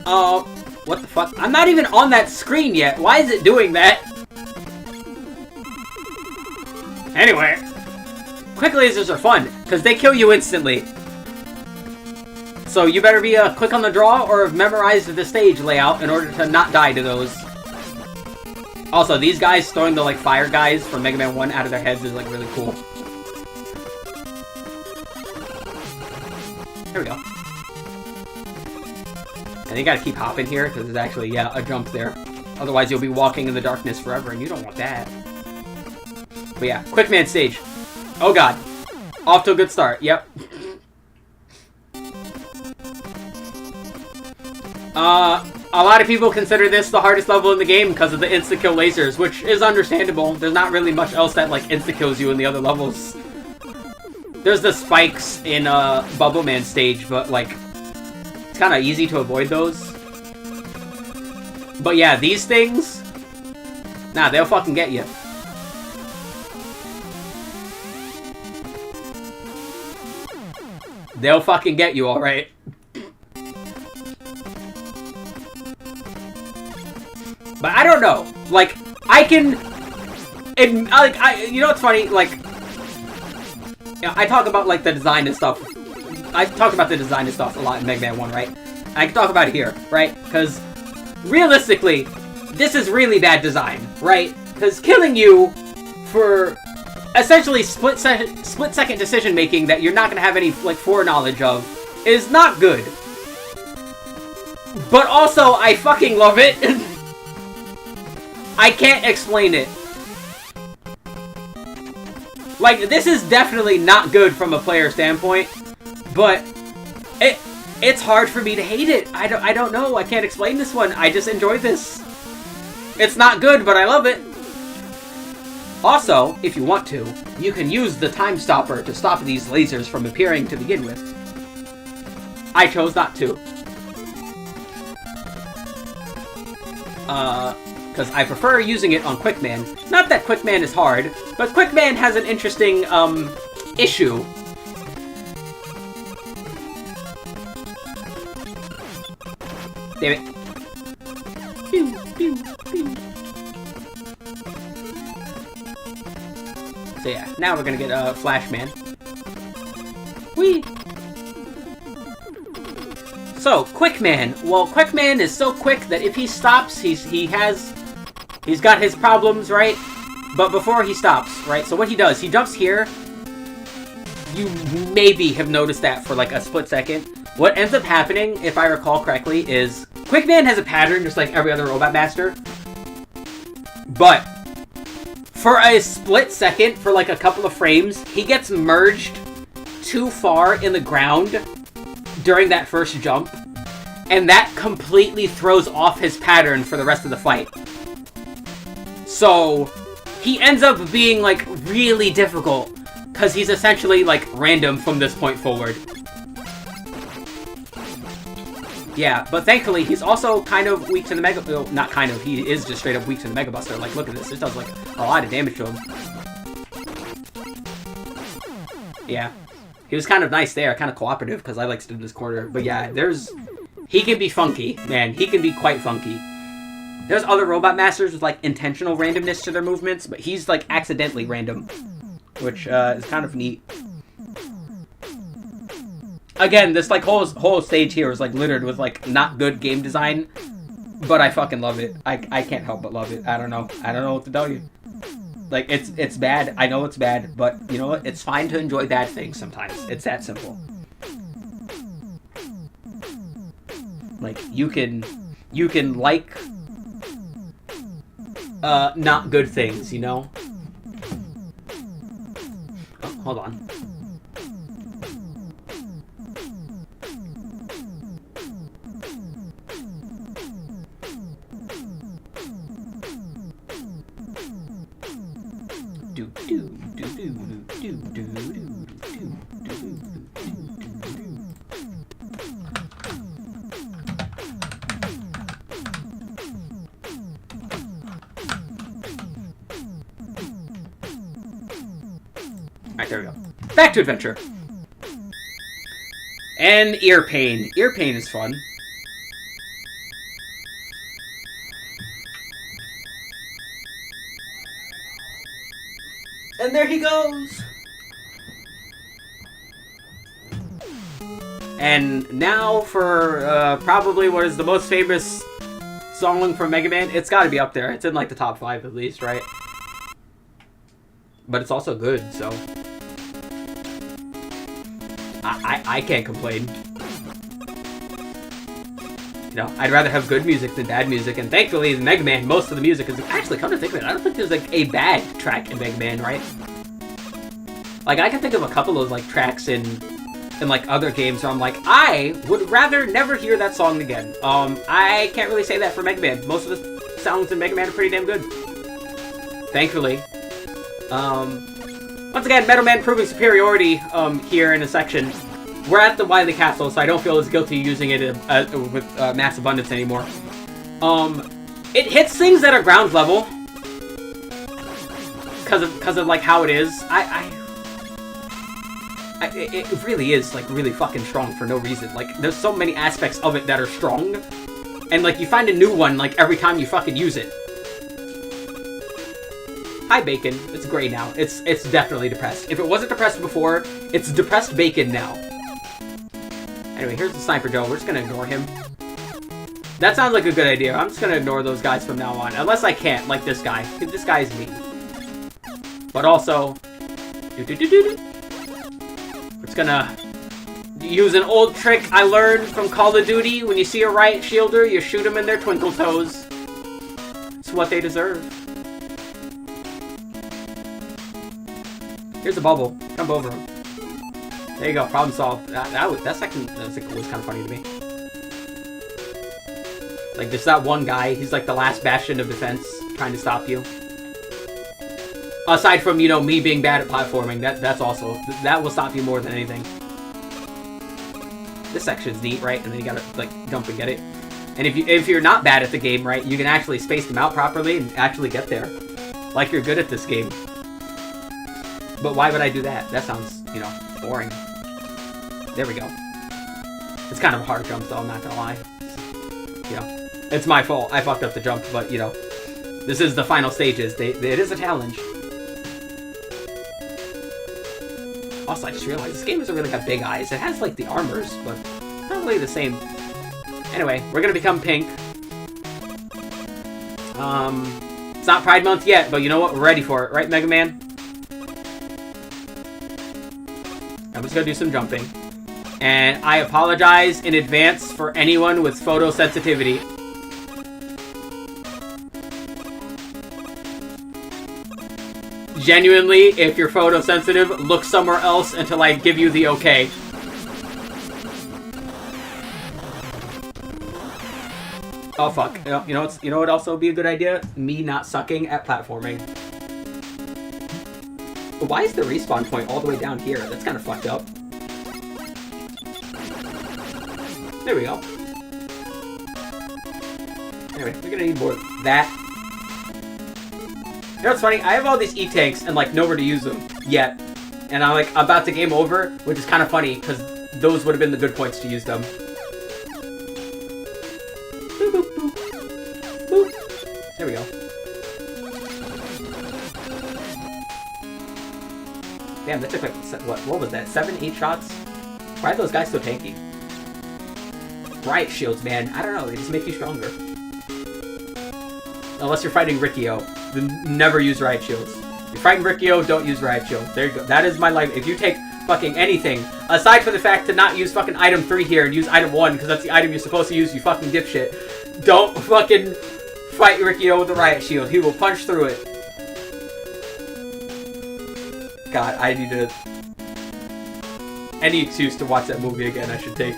what the fuck? I'm not even on that screen yet. Why is it doing that? Anyway. Quick lasers are fun. Because they kill you instantly. So you better be quick on the draw or memorize the stage layout in order to not die to those. Also, these guys throwing the, like, fire guys from Mega Man 1 out of their heads is, like, really cool. There we go. And you gotta keep hopping here, because there's actually, yeah, a jump there. Otherwise, you'll be walking in the darkness forever, and you don't want that. But yeah, Quickman stage. Oh god. Off to a good start, yep. A lot of people consider this the hardest level in the game because of the insta-kill lasers, which is understandable. There's not really much else that, like, insta-kills you in the other levels. There's the spikes in Bubble Man stage, but, like, it's kind of easy to avoid those. But yeah, these things, nah, they'll fucking get you. They'll fucking get you, alright. But I don't know. Like, I can... you know what's funny? Like, yeah, I talk about, like, the design and stuff. I talk about the design and stuff a lot in Mega Man 1, right? I can talk about it here, right? Because, realistically, this is really bad design, right? Because killing you for essentially split-second decision-making that you're not going to have any, like, foreknowledge of is not good. But also, I fucking love it. I can't explain it. Like, this is definitely not good from a player standpoint, but it's hard for me to hate it. I don't know. I can't explain this one. I just enjoy this. It's not good, but I love it. Also, if you want to, you can use the Time Stopper to stop these lasers from appearing to begin with. I chose not to. Because I prefer using it on Quickman. Not that Quickman is hard, but Quickman has an interesting, issue. Damn it. Pew, pew, pew. So yeah, now we're gonna get, Flashman. Whee! So, Quickman. Well, Quickman is so quick that if he stops, he's got his problems, right? But before he stops, right? So what he does, he jumps here. You maybe have noticed that for like a split second. What ends up happening, if I recall correctly, is Quickman has a pattern just like every other Robot Master. But for a split second, for like a couple of frames, he gets merged too far in the ground during that first jump, and that completely throws off his pattern for the rest of the fight. So he ends up being like really difficult because he's essentially like random from this point forward. Yeah, but thankfully he's also kind of weak to the Mega... Well, not kind of, he is just straight up weak to the Mega Buster. Like, look at this, it does like a lot of damage to him. Yeah. He was kind of nice there, kind of cooperative, because I like stood in this corner. But yeah, he can be funky, man. He can be quite funky. There's other Robot Masters with, like, intentional randomness to their movements, but he's, like, accidentally random. Which, is kind of neat. Again, this, like, whole stage here is, like, littered with, like, not good game design. But I fucking love it. I can't help but love it. I don't know what to tell you. Like, it's bad. I know it's bad, but you know what? It's fine to enjoy bad things sometimes. It's that simple. Like, you can like, not good things, you know? Oh, hold on. Alright, there we go. Back to adventure. And ear pain. Ear pain is fun. And there he goes! And now for probably what is the most famous song from Mega Man. It's gotta be up there. It's in like the top 5 at least, right? But it's also good, so... I can't complain. You know, I'd rather have good music than bad music, and thankfully in Mega Man, most of the music is... Actually, come to think of it, I don't think there's, like, a bad track in Mega Man, right? Like, I can think of a couple of, like, tracks in like, other games where I'm like, I would rather never hear that song again. I can't really say that for Mega Man. Most of the songs in Mega Man are pretty damn good. Thankfully. Once again, Metal Man proving superiority, here in a section. We're at the Wily Castle, so I don't feel as guilty using it with mass abundance anymore. It hits things that are ground level. Because of like, how it is. It really is, like, really fucking strong for no reason. Like, there's so many aspects of it that are strong. And, like, you find a new one, like, every time you fucking use it. Hi, Bacon. It's gray now. It's definitely depressed. If it wasn't depressed before, it's depressed Bacon now. Anyway, here's the Sniper Joe. We're just gonna ignore him. That sounds like a good idea. I'm just gonna ignore those guys from now on. Unless I can't, like this guy. This guy's mean. But also... We're just gonna use an old trick I learned from Call of Duty. When you see a riot shielder, you shoot them in their twinkle toes. It's what they deserve. Here's a bubble. Jump over him. There you go. Problem solved. That section was kind of funny to me. Like, there's that one guy. He's like the last bastion of defense, trying to stop you. Aside from, you know, me being bad at platforming, that's also... That will stop you more than anything. This section's neat, right? And then you gotta, like, jump and get it. And if you're not bad at the game, right, you can actually space them out properly and actually get there. Like you're good at this game. But why would I do that? That sounds, you know, boring. There we go. It's kind of a hard jump, though, I'm not gonna lie. You know, it's my fault. I fucked up the jump, but, you know, this is the final stages. It is a challenge. Also, I just realized this game doesn't really have big eyes. It has, like, the armors, but not really the same. Anyway, we're gonna become pink. It's not Pride Month yet, but you know what? We're ready for it, right, Mega Man? I'm just gonna do some jumping. And I apologize in advance for anyone with photosensitivity. Genuinely, if you're photosensitive, look somewhere else until I give you the okay. Oh fuck! You know what also would be a good idea? Me not sucking at platforming. Why is the respawn point all the way down here? That's kind of fucked up. There we go. Anyway, we're gonna need more of that. You know what's funny? I have all these E-tanks and like nowhere to use them yet, and I'm like about to game over, which is kind of funny because those would have been the good points to use them. Boop, boop, boop. Boop. There we go. Damn, that took like what was that? 7, 8 shots? Why are those guys so tanky? Riot shields, man. I don't know. They just make you stronger. Unless you're fighting Riccio, then never use riot shields. If you're fighting Riccio, don't use riot shields. There you go. That is my life. If you take fucking anything, aside from the fact to not use fucking item 3 here and use item 1, because that's the item you're supposed to use, you fucking dipshit. Don't fucking fight Riccio with a riot shield. He will punch through it. God, I need to... Any excuse to watch that movie again, I should take.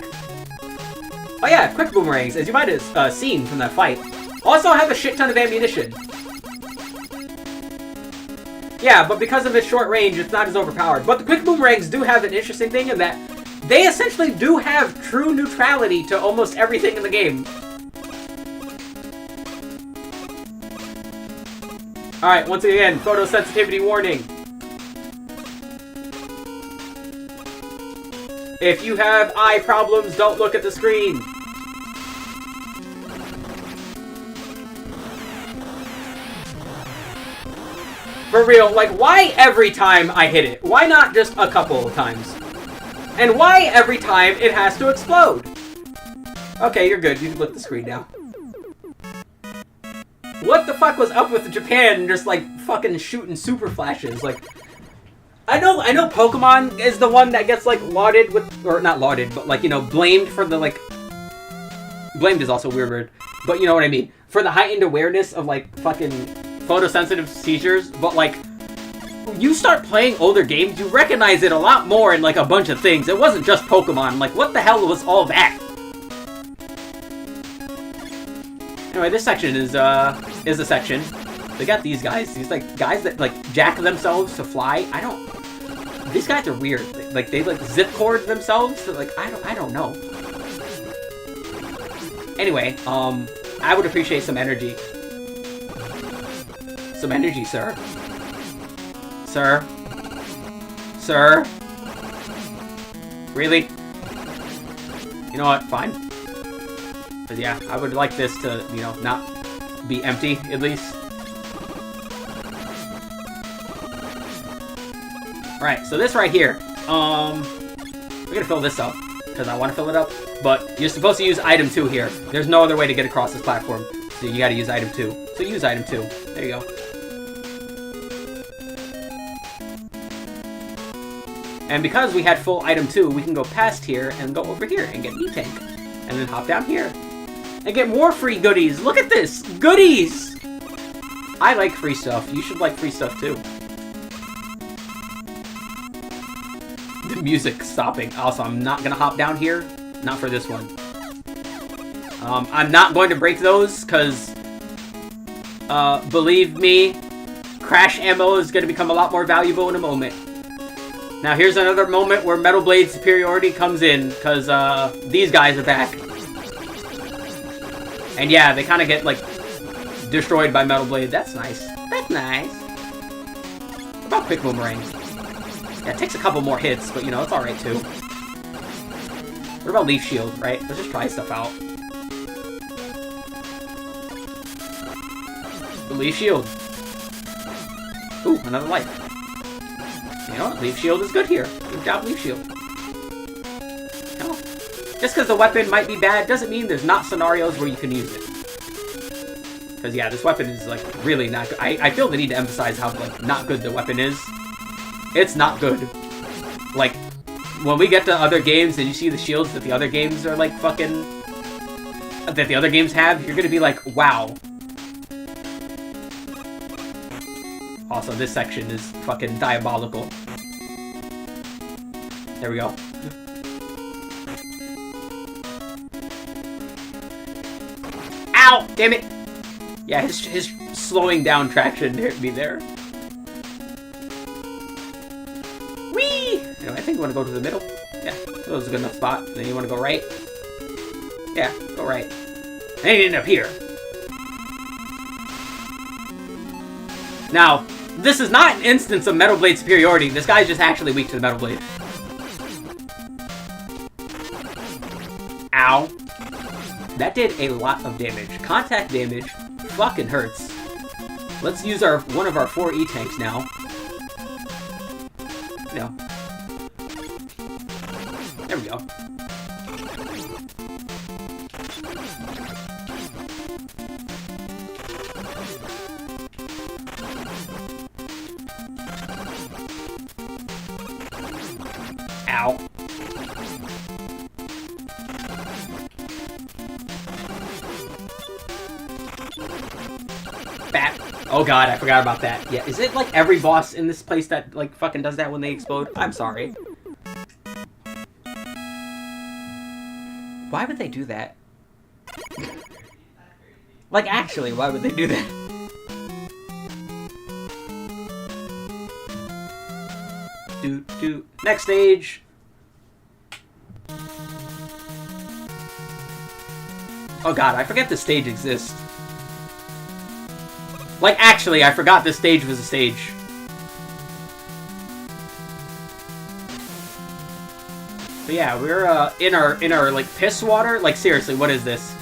Oh yeah, quick boomerangs, as you might have seen from that fight. Also have a shit ton of ammunition. Yeah, but because of its short range, it's not as overpowered. But the quick boomerangs do have an interesting thing in that they essentially do have true neutrality to almost everything in the game. Alright, once again, photosensitivity warning. If you have eye problems, don't look at the screen. For real, like, why every time I hit it? Why not just a couple of times? And why every time it has to explode? Okay, you're good. You can look at the screen now. What the fuck was up with Japan just, like, fucking shooting super flashes? Like... I know Pokemon is the one that gets, like, lauded with... Or, not lauded, but, like, you know, blamed for the, like... Blamed is also a weird word. But you know what I mean. For the heightened awareness of, like, fucking photosensitive seizures. But, like, you start playing older games, you recognize it a lot more in, like, a bunch of things. It wasn't just Pokemon. Like, what the hell was all that? Anyway, this section is a section. They got these guys. These, like, guys that, like, jack themselves to fly. I don't... These guys are weird. Like, they, like, zip cord themselves. So, like, I don't know. Anyway, I would appreciate some energy. Some energy, sir. Sir? Sir? Really? You know what? Fine. But yeah, I would like this to, you know, not be empty, at least. Alright, so this right here, we're gonna fill this up, because I want to fill it up, but you're supposed to use item 2 here. There's no other way to get across this platform, so you gotta use item 2. So use item 2. There you go. And because we had full item 2, we can go past here and go over here and get E-Tank. And then hop down here. And get more free goodies! Look at this! Goodies! I like free stuff. You should like free stuff too. The music's stopping. Also, I'm not gonna hop down here. Not for this one. I'm not going to break those, because... believe me, crash ammo is gonna become a lot more valuable in a moment. Now, here's another moment where Metal Blade superiority comes in, because, these guys are back. And yeah, they kind of get, like, destroyed by Metal Blade. That's nice. That's nice. What about Quick Boomerang? Yeah, it takes a couple more hits, but, you know, it's alright, too. What about Leaf Shield, right? Let's just try stuff out. The Leaf Shield. Ooh, another life. You know what? Leaf Shield is good here. Good job, Leaf Shield. No. Just because the weapon might be bad doesn't mean there's not scenarios where you can use it. Because, yeah, this weapon is, like, really not good. I feel the need to emphasize how, like, not good the weapon is. It's not good. Like, when we get to other games and you see the shields that the other games are, like, fucking... that the other games have, you're gonna be like, wow. Also, this section is fucking diabolical. There we go. Ow! Damn it! Yeah, his slowing down traction hurt me there. Whee! Anyway, I think you want to go to the middle. Yeah, that was a good enough spot. And then you want to go right. Yeah, go right. And you end up here. Now, this is not an instance of Metal Blade superiority. This guy's just actually weak to the Metal Blade. Ow. That did a lot of damage. Contact damage fucking hurts. Let's use one of our 4 E-tanks now. No. There we go. Ow. Bat. Oh god, I forgot about that. Yeah, is it like every boss in this place that like fucking does that when they explode? I'm sorry. Why would they do that? Like actually, why would they do that? Next stage. Oh god, I forget this stage exists. Like, actually, I forgot this stage was a stage. But yeah, we're in our like piss water. Like seriously, what is this?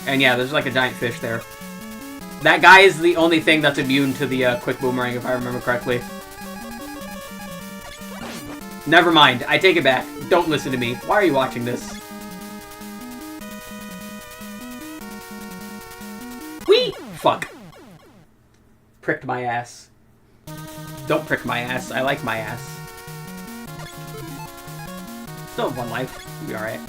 And yeah, there's like a giant fish there. That guy is the only thing that's immune to the quick boomerang, if I remember correctly. Never mind, I take it back. Don't listen to me. Why are you watching this? Whee! Fuck. Pricked my ass. Don't prick my ass. I like my ass. Still have 1 life. We'll be alright.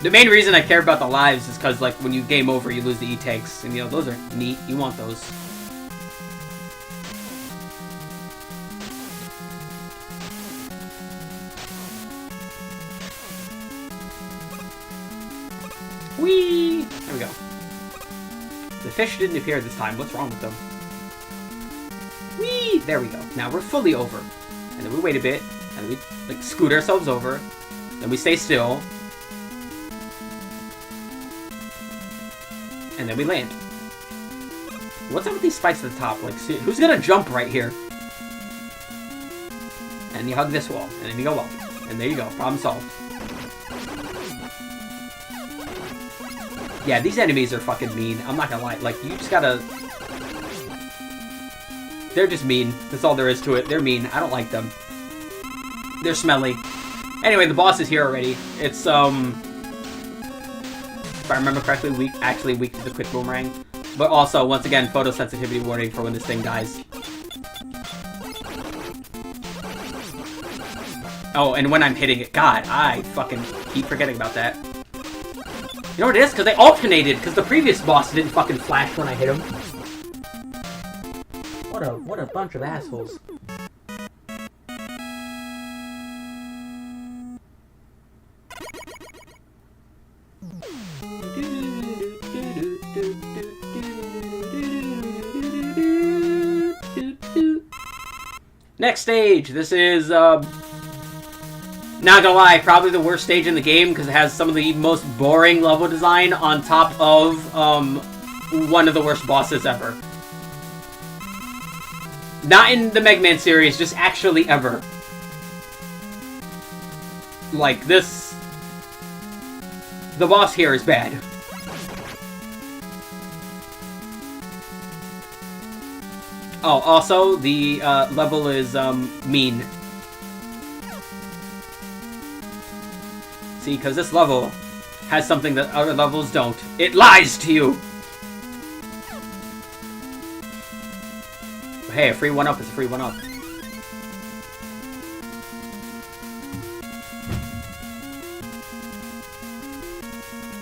The main reason I care about the lives is because, like, when you game over, you lose the E-tanks. And, you know, those are neat. You want those. Whee! There we go. The fish didn't appear this time. What's wrong with them? Whee! There we go. Now we're fully over. And then we wait a bit. And we, like, scoot ourselves over. Then we stay still. And then we land. What's up with these spikes at the top? Like, see, who's gonna jump right here? And you hug this wall. And then you go up. And there you go. Problem solved. Yeah, these enemies are fucking mean. I'm not gonna lie. Like, you just gotta... They're just mean. That's all there is to it. They're mean. I don't like them. They're smelly. Anyway, the boss is here already. It's, if I remember correctly, actually weak to the quick boomerang. But also, once again, photosensitivity warning for when this thing dies. Oh, and when I'm hitting it. God, I fucking keep forgetting about that. You know what it is? Because they alternated, because the previous boss didn't fucking flash when I hit him. What a bunch of assholes. Next stage. This is Not gonna lie, probably the worst stage in the game because it has some of the most boring level design on top of one of the worst bosses ever. Not in the Mega Man series, just actually ever. Like, this... The boss here is bad. Oh, also, the level is mean. See, because this level has something that other levels don't. It lies to you! But hey, a free 1-up is a free 1-up.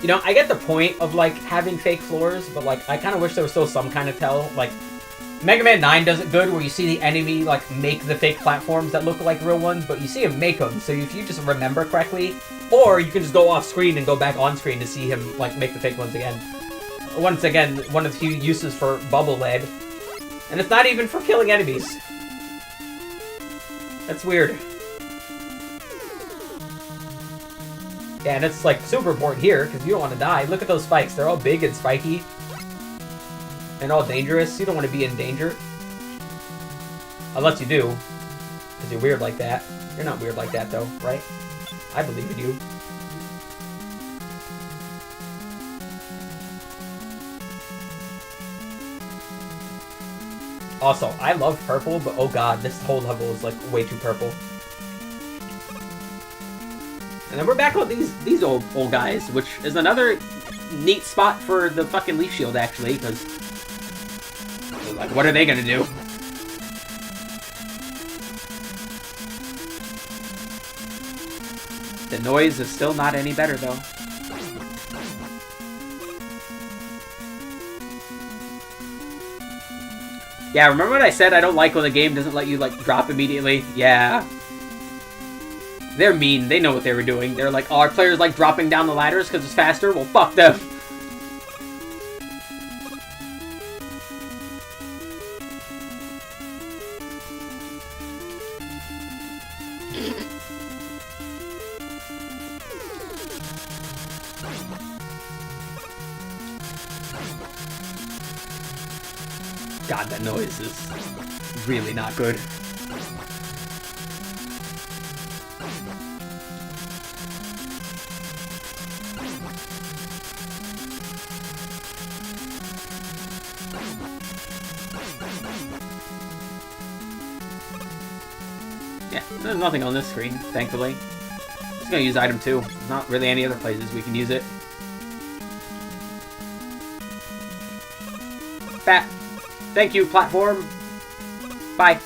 You know, I get the point of, like, having fake floors, but, like, I kind of wish there was still some kind of tell. Like, Mega Man 9 does it good, where you see the enemy, like, make the fake platforms that look like real ones, but you see him make them, so if you just remember correctly, or you can just go off screen and go back on screen to see him, like, make the fake ones again. Once again, one of the few uses for bubble lead. And it's not even for killing enemies. That's weird. Yeah, and it's, like, super important here, because you don't want to die. Look at those spikes. They're all big and spiky. And all dangerous. You don't want to be in danger. Unless you do. Because you're weird like that. You're not weird like that, though, right? I believe in you. Also, I love purple, but oh god, this whole level is, like, way too purple. And then we're back with these old guys, which is another neat spot for the fucking Leaf Shield, actually, because... Like, what are they gonna do? The noise is still not any better, though. Yeah, remember what I said? I don't like when the game doesn't let you, like, drop immediately? Yeah. They're mean. They know what they were doing. They're like, oh, our players like dropping down the ladders because it's faster? Well, fuck them. God, that noise is really not good. Yeah, there's nothing on this screen, thankfully. Just gonna use item 2. Not really any other places we can use it. Fat. Thank you, platform. Bye.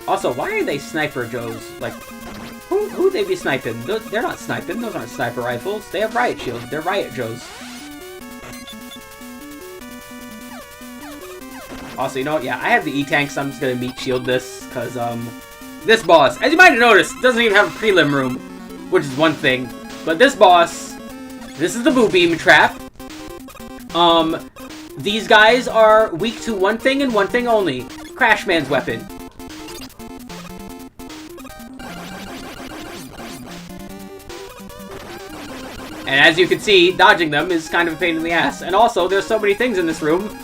Also, why are they Sniper Joes? Like, who they be sniping? They're not sniping. Those aren't sniper rifles. They have riot shields. They're Riot Joes. Also, you know what? Yeah, I have the E-Tank, so I'm just gonna meat shield this, because, this boss, as you might have noticed, doesn't even have a prelim room, which is one thing. But this boss, this is the Boo Beam trap. These guys are weak to one thing and one thing only. Crash Man's weapon. And as you can see, dodging them is kind of a pain in the ass. And also, there's so many things in this room.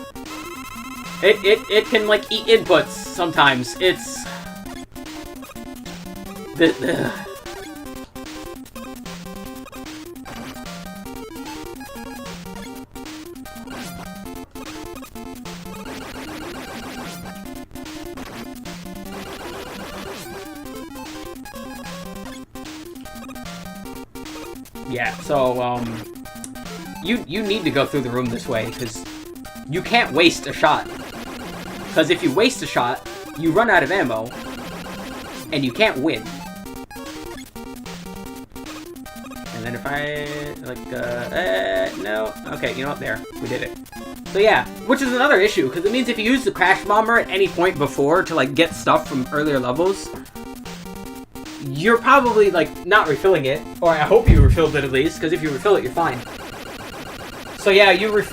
It can, like, eat inputs sometimes. It's... Yeah, so, you need to go through the room this way, because you can't waste a shot. Because if you waste a shot, you run out of ammo, and you can't win. And then if I, like, no. Okay, you know what, there. We did it. So yeah, which is another issue, because it means if you use the Crash Bomber at any point before to, like, get stuff from earlier levels, you're probably, like, not refilling it, or I hope you refilled it at least, because if you refill it, you're fine. So yeah, you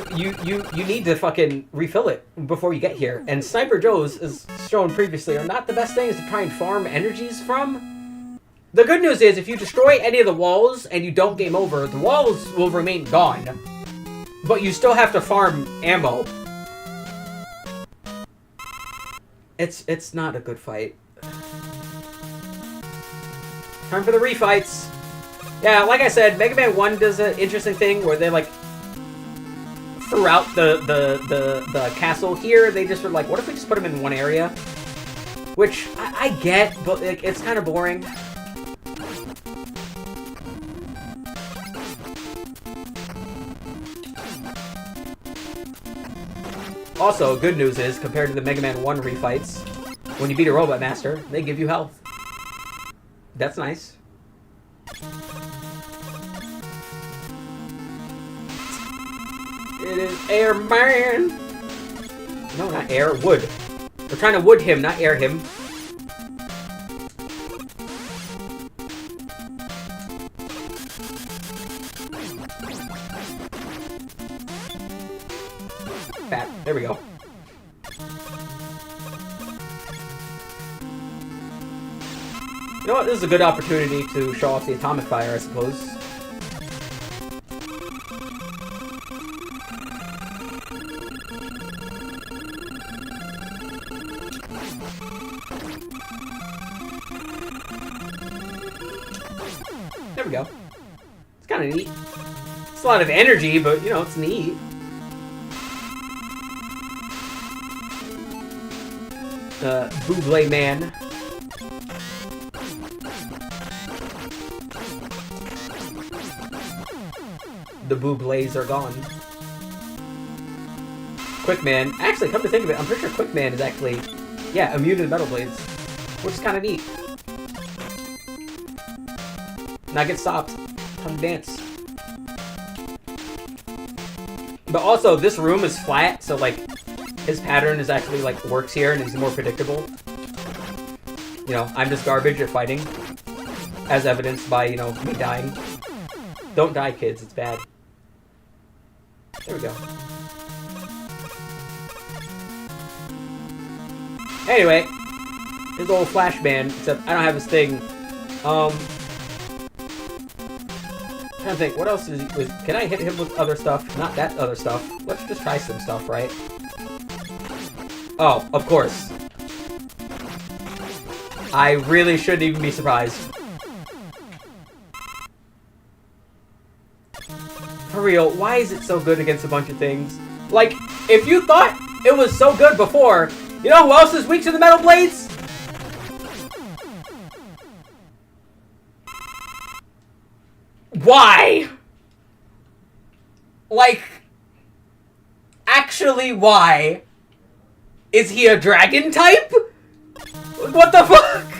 need to fucking refill it before you get here. And Sniper Joe's, as shown previously, are not the best things to try and farm energies from. The good news is, if you destroy any of the walls and you don't game over, the walls will remain gone. But you still have to farm ammo. It's not a good fight. Time for the refights. Yeah, like I said, Mega Man 1 does an interesting thing where they, like, throughout the castle. Here, they just were like, what if we just put them in one area? Which, I get, but like, it's kind of boring. Also, good news is, compared to the Mega Man 1 refights, when you beat a Robot Master, they give you health. That's nice. It is Airman! No, not air, wood. We're trying to wood him, not air him. Fat. There we go. You know what? This is a good opportunity to show off the atomic fire, I suppose. There we go. It's kind of neat. It's a lot of energy, but, you know, it's neat. Buble Man. The Bubles are gone. Quickman. Actually, come to think of it, I'm pretty sure Quickman is actually, yeah, immune to the Metal Blades. Which is kind of neat. Not get stopped. Time to dance. But also, this room is flat, so, like, his pattern is actually, like, works here and is more predictable. You know, I'm just garbage at fighting. As evidenced by, you know, me dying. Don't die, kids. It's bad. There we go. Anyway, his old Flash Man, except I don't have his thing. I'm trying to think, what else is he with? Can I hit him with other stuff? Not that other stuff. Let's just try some stuff, right? Oh, of course. I really shouldn't even be surprised. For real, why is it so good against a bunch of things? Like, if you thought it was so good before, you know who else is weak to the Metal Blades? Why? Like, actually, why? Is he a dragon type? What the fuck?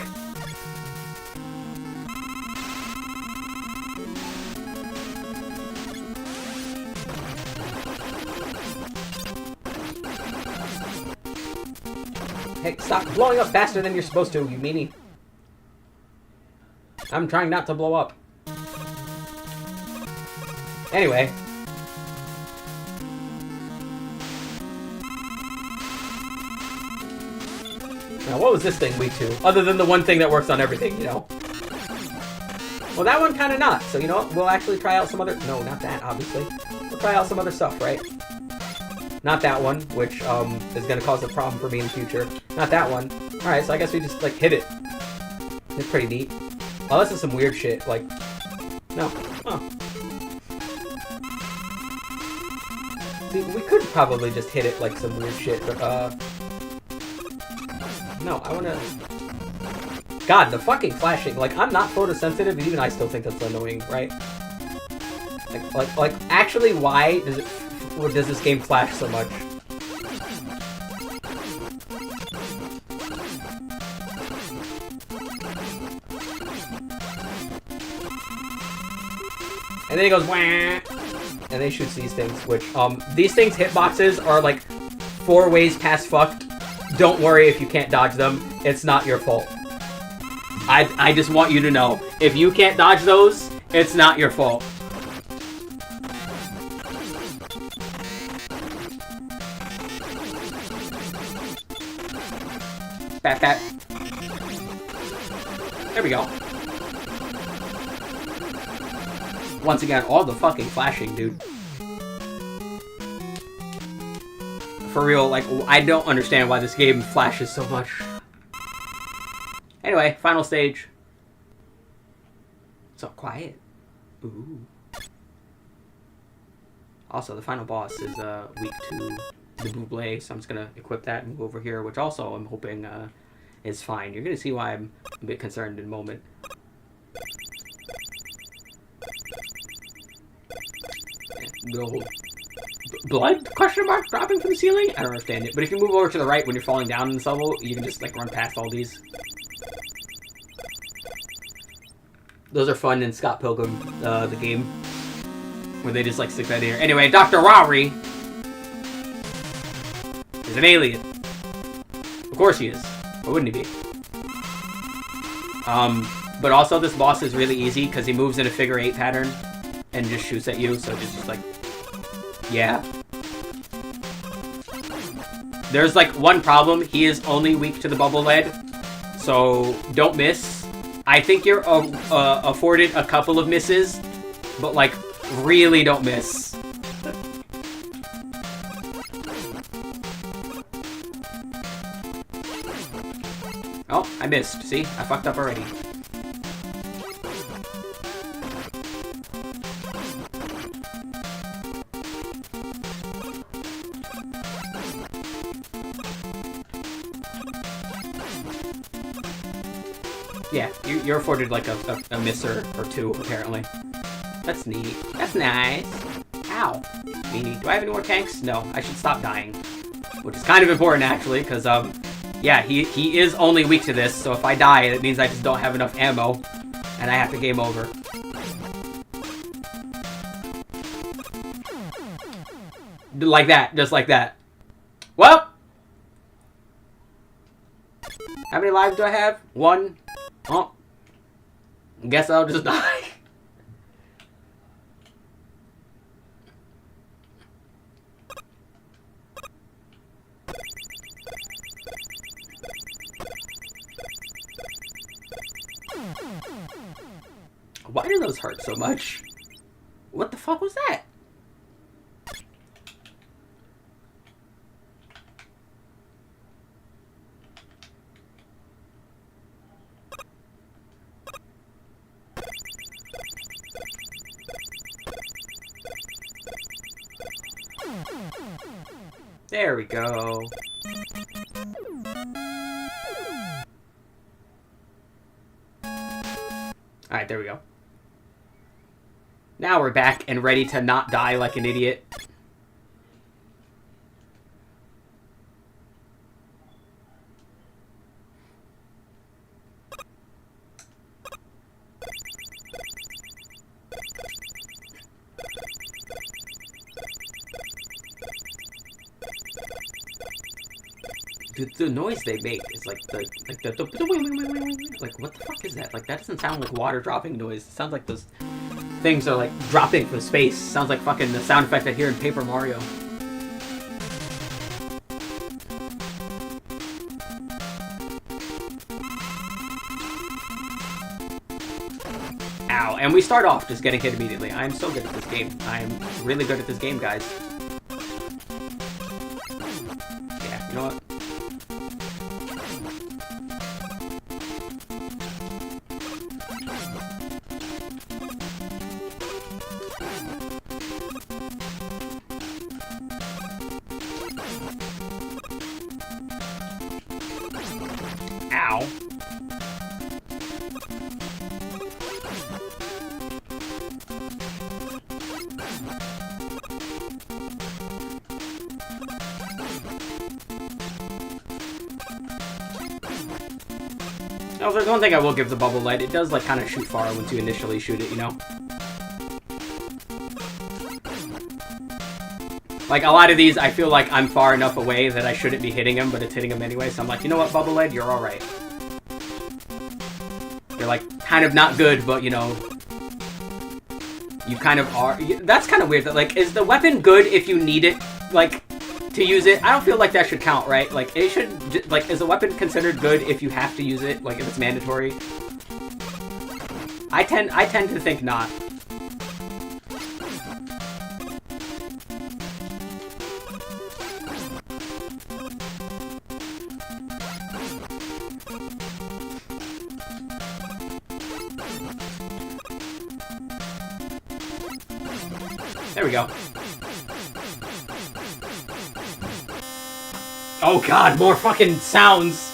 Hey, stop blowing up faster than you're supposed to, you meanie. I'm trying not to blow up. Anyway. Now, what was this thing weak to? Other than the one thing that works on everything, you know? Well, that one kind of not. So, you know what? We'll actually try out some other... No, not that, obviously. We'll try out some other stuff, right? Not that one, which is going to cause a problem for me in the future. Not that one. Alright, so I guess we just, like, hit it. It's pretty neat. Unless it's some weird shit, like... No. Oh. See, we could probably just hit it like some weird shit, but, no, I wanna... God, the fucking flashing. Like, I'm not photosensitive, and even I still think that's annoying, right? Like, actually, why does this game flash so much? And then he goes, wah! And then he shoots these things, which, these things' hitboxes are, like, 4 ways past fucked. Don't worry if you can't dodge them. It's not your fault. I just want you to know. If you can't dodge those, it's not your fault. Bat, bat. There we go. Once again, all the fucking flashing, dude. For real, like, I don't understand why this game flashes so much. Anyway, final stage. So quiet. Ooh. Also, the final boss is weak to the Buble, so I'm just gonna equip that and move over here, which also I'm hoping is fine. You're gonna see why I'm a bit concerned in a moment. No. Blood? Question mark? Dropping from the ceiling? I don't understand it. But if you move over to the right when you're falling down in this level, you can just like run past all these. Those are fun in Scott Pilgrim, the game, where they just like stick that in here. Anyway, Dr. Rari is an alien. Of course he is. Why wouldn't he be? But also this boss is really easy because he moves in a figure 8 pattern and just shoots at you. So just like, yeah. There's like one problem. He is only weak to the bubble lead, so don't miss. I think you're afforded a couple of misses, but like really don't miss. Oh, I missed. See? I fucked up already. Yeah, you're afforded like a miss or two, apparently. That's neat. That's nice. Ow. Meanie. Do I have any more tanks? No, I should stop dying. Which is kind of important, actually, because, yeah, he is only weak to this, so if I die, it means I just don't have enough ammo, and I have to game over. Like that, just like that. Well! How many lives do I have? 1. Oh. Guess I'll just die. Why do those hurt so much? What the fuck was that? There we go. Alright, there we go. Now we're back and ready to not die like an idiot. The noise they make is like the like what the fuck is that? Like that doesn't sound like water dropping noise. It sounds like those things are like dropping from space. Sounds like fucking the sound effect I hear in Paper Mario. Ow, and we start off just getting hit immediately. I'm so good at this game. I'm really good at this game, guys. Yeah, you know what? Ow. Oh, there's one thing I will give the bubble light. It does like kind of shoot far once you initially shoot it, you know? Like, a lot of these, I feel like I'm far enough away that I shouldn't be hitting him, but it's hitting him anyway, so I'm like, you know what, Bubble Lead, you're alright. You're, like, kind of not good, but, you know, you kind of are. That's kind of weird, that, like, is the weapon good if you need it, like, to use it. I don't feel like that should count, right? Like, it should, like, is a weapon considered good if you have to use it? Like, if it's mandatory? I tend to think not. There we go. Oh god, more fucking sounds!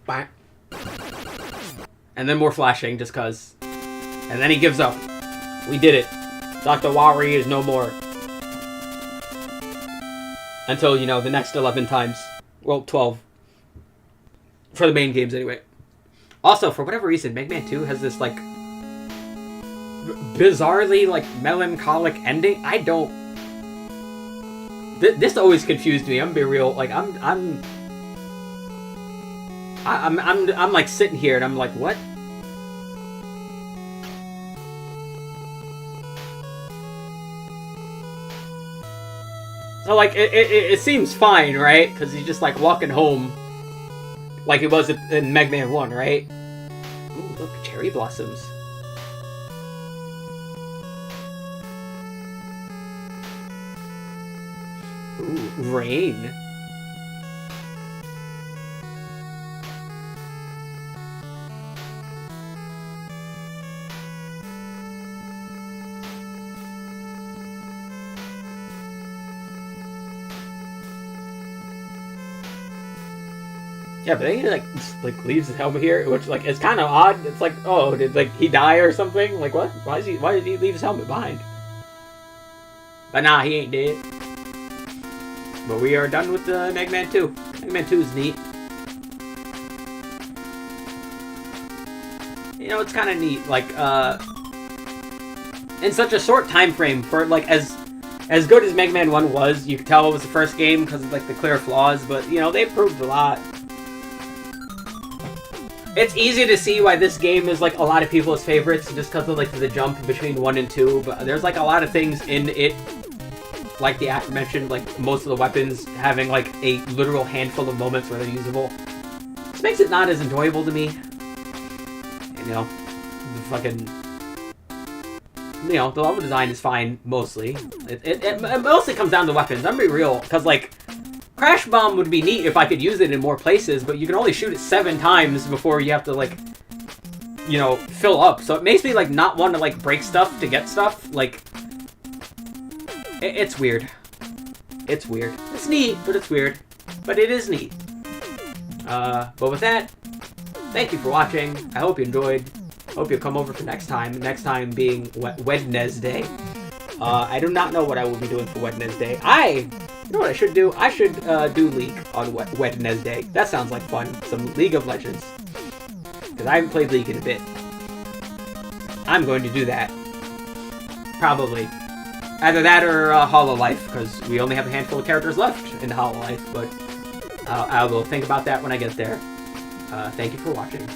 Bye. And then more flashing, just cuz. And then he gives up. We did it. Dr. Wari is no more. Until, you know, the next 11 times. Well, 12. For the main games, anyway. Also, for whatever reason, Mega Man 2 has this, like, bizarrely, like, melancholic ending. I don't... This always confused me. I'm gonna be real. Like, I'm like, sitting here, and I'm like, what? So, like, it seems fine, right? Because he's just, like, walking home like it was in Mega Man 1, right? Ooh, look, cherry blossoms. Ooh, rain. Yeah, but then he like leaves his helmet here, which like is kind of odd. It's like, oh, did like he die or something? Like what? Why did he leave his helmet behind? But nah, he ain't dead. But we are done with Mega Man 2. Mega Man 2 is neat. You know, it's kind of neat. Like in such a short time frame for like as good as Mega Man 1 was, you could tell it was the first game because of like the clear flaws. But you know, they improved a lot. It's easy to see why this game is like a lot of people's favorites just because of like the jump between 1 and 2, but there's like a lot of things in it, like the aforementioned, like most of the weapons having like a literal handful of moments where they're usable. This makes it not as enjoyable to me. And, you know, the fucking, you know, the level design is fine mostly. It mostly comes down to weapons. I'm gonna be real, because like Crash Bomb would be neat if I could use it in more places, but you can only shoot it 7 times before you have to, like, you know, fill up. So it makes me, like, not want to, like, break stuff to get stuff. Like, it's weird. It's weird. It's neat, but it's weird. But it is neat. But with that, thank you for watching. I hope you enjoyed. Hope you'll come over for next time. Next time being Wednesday. I do not know what I will be doing for Wednesday. You know what I should do? I should do League on Wednesday. That sounds like fun. Some League of Legends. Because I haven't played League in a bit. I'm going to do that. Probably. Either that or Hololive, because we only have a handful of characters left in Hololive. But I will think about that when I get there. Thank you for watching.